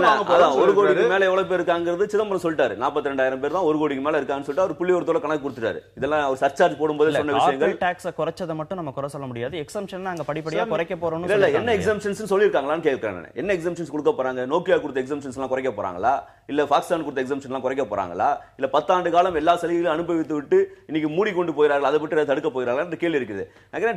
B: 1 கோடிக்கு மேல எவ்வளவு பேர் இருக்காங்கிறது சிதம்பரம் சொல்லிட்டாரு. 42,000 பேர் தான் 1 கோடிக்கு மேல இருக்கான்னு சொல்லிட்டு அவர் புள்ளிவிவரத்தோட கணக்கு கொடுத்துட்டாரு. இதெல்லாம் அவர் சர்சார்ஜ் போடும்போது சொன்ன விஷயங்கள்.
A: டாக்ஸ் குறைச்சதை மட்டும் நம்ம குறை சொல்ல முடியாது. எக்ஸம்ஷன் அங்க படிப்படியா குறைக்க போறோம்.
B: இல்ல என்ன எக்ஸம்ஷன்ஸ் சொல்லிருக்காங்களான்னு கேட்கிறேன். என்ன எக்ஸம்ஷன்ஸ் கொடுக்க போறாங்க? நோக்கியா கொடுத்த எக்ஸம்ஷன்ஸ் எல்லாம் குறைக்க போறாங்களா? இல்ல பாகிஸ்தான் கொடுத்த எக்ஸம்ஷன் எல்லாம் குறைக்க போறாங்களா? இல்ல 10 ஆண்டு காலம் எல்லா சலுகைகளையும் அனுபவித்து விட்டு இன்னைக்கு மூடி கொண்டு போயிறார்கள், அதை விட்டு தடுக்க போயிறார்கள் என்ற கேள்வி இருக்குது.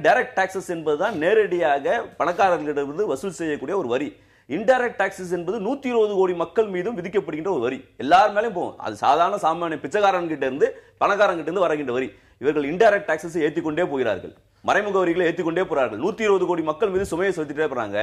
B: டைரக்ட் டாக்ஸஸ் என்பதுதான் நேரடியாக பணக்காரர்களிடமிருந்து வசூல் செய்யக்கூடிய ஒரு வரி. இன்டைரக்ட் டாக்ஸஸ் என்பது 120 கோடி மக்கள் மீதும் விதிக்கப்படுகின்ற ஒரு வரி. எல்லார் மேலயும் போகும். அது சாதாரண சாமானிய பிச்சைக்காரன் கிட்ட இருந்து பணக்காரன் கிட்ட இருந்து வருகின்ற வரி. இவர்கள் இன்டைரக்ட் டாக்ஸஸ் ஏற்றிக்கொண்டே போகிறார்கள், மறைமுக வரிகளை ஏற்றிக்கொண்டே போறார்கள். 120 கோடி மக்கள் மீது சுமையை செலுத்திட்டே போறாங்க.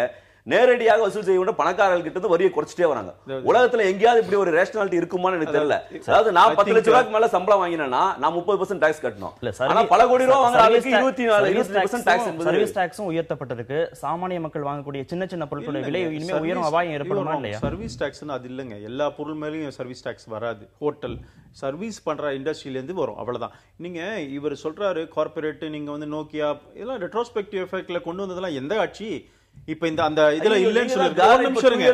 B: நேரடியாக வசூல் செய்ய வேண்டிய பணக்காரர்கள் கிட்ட இருந்து வரியை குறைச்சிட்டே வராங்க. உலகத்துல எங்கேயாவது இப்படி ஒரு ரேஷனாலிட்டி இருக்குமான்னு எனக்கு தெரியல. அதாவது நான் 10 லட்சம் ரூபாய்க்கு மேல சம்பளம் வாங்கினா நான் 30% டாக்ஸ் கட்டணும். ஆனா பல கோடி ரூபாய் வாங்குற ஆளுக்கு 24% டாக்ஸ் என்பது
A: சர்வீஸ் டாக்ஸும் உயர்த்தப்பட்டிருக்கு. சாமானிய மக்கள் வாங்கக்கூடிய சின்ன சின்ன பொருட்களோட விலை இனிமே உயரும் அபாயம் ஏற்படுமா இல்லையா?
C: சர்வீஸ் டாக்ஸ்னு அது இல்லங்க, எல்லா பொருள் மேலயும் சர்வீஸ் டாக்ஸ் வராது. ஹோட்டல் சர்வீஸ் பண்ற இண்டஸ்ட்ரியில இருந்து வரும், அவ்வளவுதான். நீங்க இவர் சொல்றாரு கார்ப்பரேட், நீங்க வந்து நோக்கியா இதெல்லாம் ரெட்ரோஸ்பெக்டிவ் எஃபெக்ட்ல கொண்டு வந்ததெல்லாம் எந்த ஆட்சி? இப்ப இந்த அந்த இதுல இல்லன்னு சொல்லுங்க,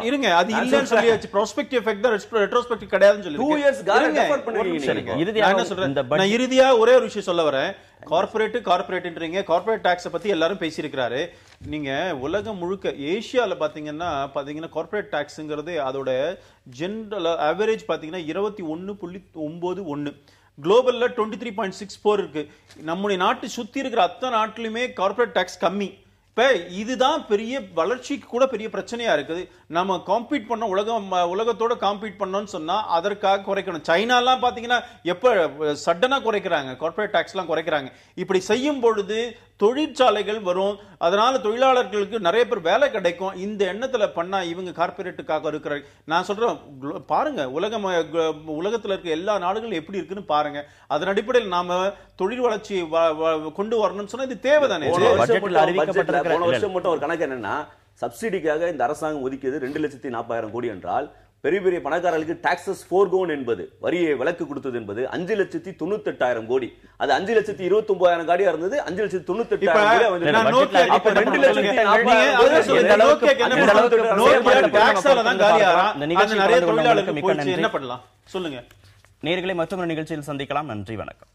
C: இருங்க, அது இல்லன்னு சொல்லியாச்சு. ப்ராஸ்பெக்டிவ் எஃபெக்ட் தான், ரெட்ரோஸ்பெக்டிவ் கிடையாதுன்னு சொல்லிருக்கேன். நான் இறுதியா ஒரே ஒரு விஷயம் சொல்ல வரேன். கார்ப்பரேட்ன்றீங்க, கார்ப்பரேட் டாக்ஸ் பத்தி எல்லாரும் பேசியிருக்கிறாரு. நீங்க உலகம் முழுக்க ஏசியால பாத்தீங்கன்னா கார்ப்பரேட் டாக்ஸ்ங்கிறது அதோட ஜெனரல் ஆவரேஜ் பாத்தீங்கன்னா 21.91, குளோபல்ல 23.64 இருக்கு. நம்முடைய நாட்டு சுத்தி இருக்கிற அத்தனை நாட்டிலுமே கார்ப்பரேட் டாக்ஸ் கம்மி. இதுதான் பெரிய வளர்ச்சிக்கு கூட பெரிய பிரச்சனையா இருக்குது. நம்ம காம்பீட் பண்ண உலகத்தோட காம்பீட் பண்ணோம்னு சொன்னா அதற்காக குறைக்கணும். சைனாலாம் பாத்தீங்கன்னா எப்ப சடனா குறைக்கிறாங்க, கார்ப்பரேட் டாக்ஸ் எல்லாம் குறைக்கிறாங்க. இப்படி செய்யும் பொழுது தொழிற்சாலைகள் வரும், அதனால தொழிலாளர்களுக்கு நிறைய பேர் வேலை கிடைக்கும். இந்த எண்ணத்துல பண்ணா இவங்க கார்ப்பரேட்டுக்காக இருக்கிற, நான் சொல்றேன் பாருங்க, உலகத்துல இருக்க எல்லா நாடுகளும் எப்படி இருக்குன்னு பாருங்க. அதன் அடிப்படையில் நாம தொழில் வளர்ச்சி கொண்டு வரணும்னு சொன்னா இது தேவைதானே.
B: போன வருஷம் மட்டும் ஒரு கணக்கு என்னன்னா, சப்சிடிக்காக இந்த அரசாங்கம் ஒதுக்கியது 2,40,000 கோடி என்றால், பெரிய பெரிய பணக்காரர்களுக்கு டாக்ஸஸ் ஃபோர்கோன் என்பது, வரியை விலக்கு கொடுத்தது என்பது 5,98,000 கோடி. அது 5,29,000 கோடியா இருந்தது, 5,98,000
C: என்ன பண்ணலாம் சொல்லுங்க.
A: நேயர்களை மற்றொரு நிகழ்ச்சியில் சந்திக்கலாம். நன்றி, வணக்கம்.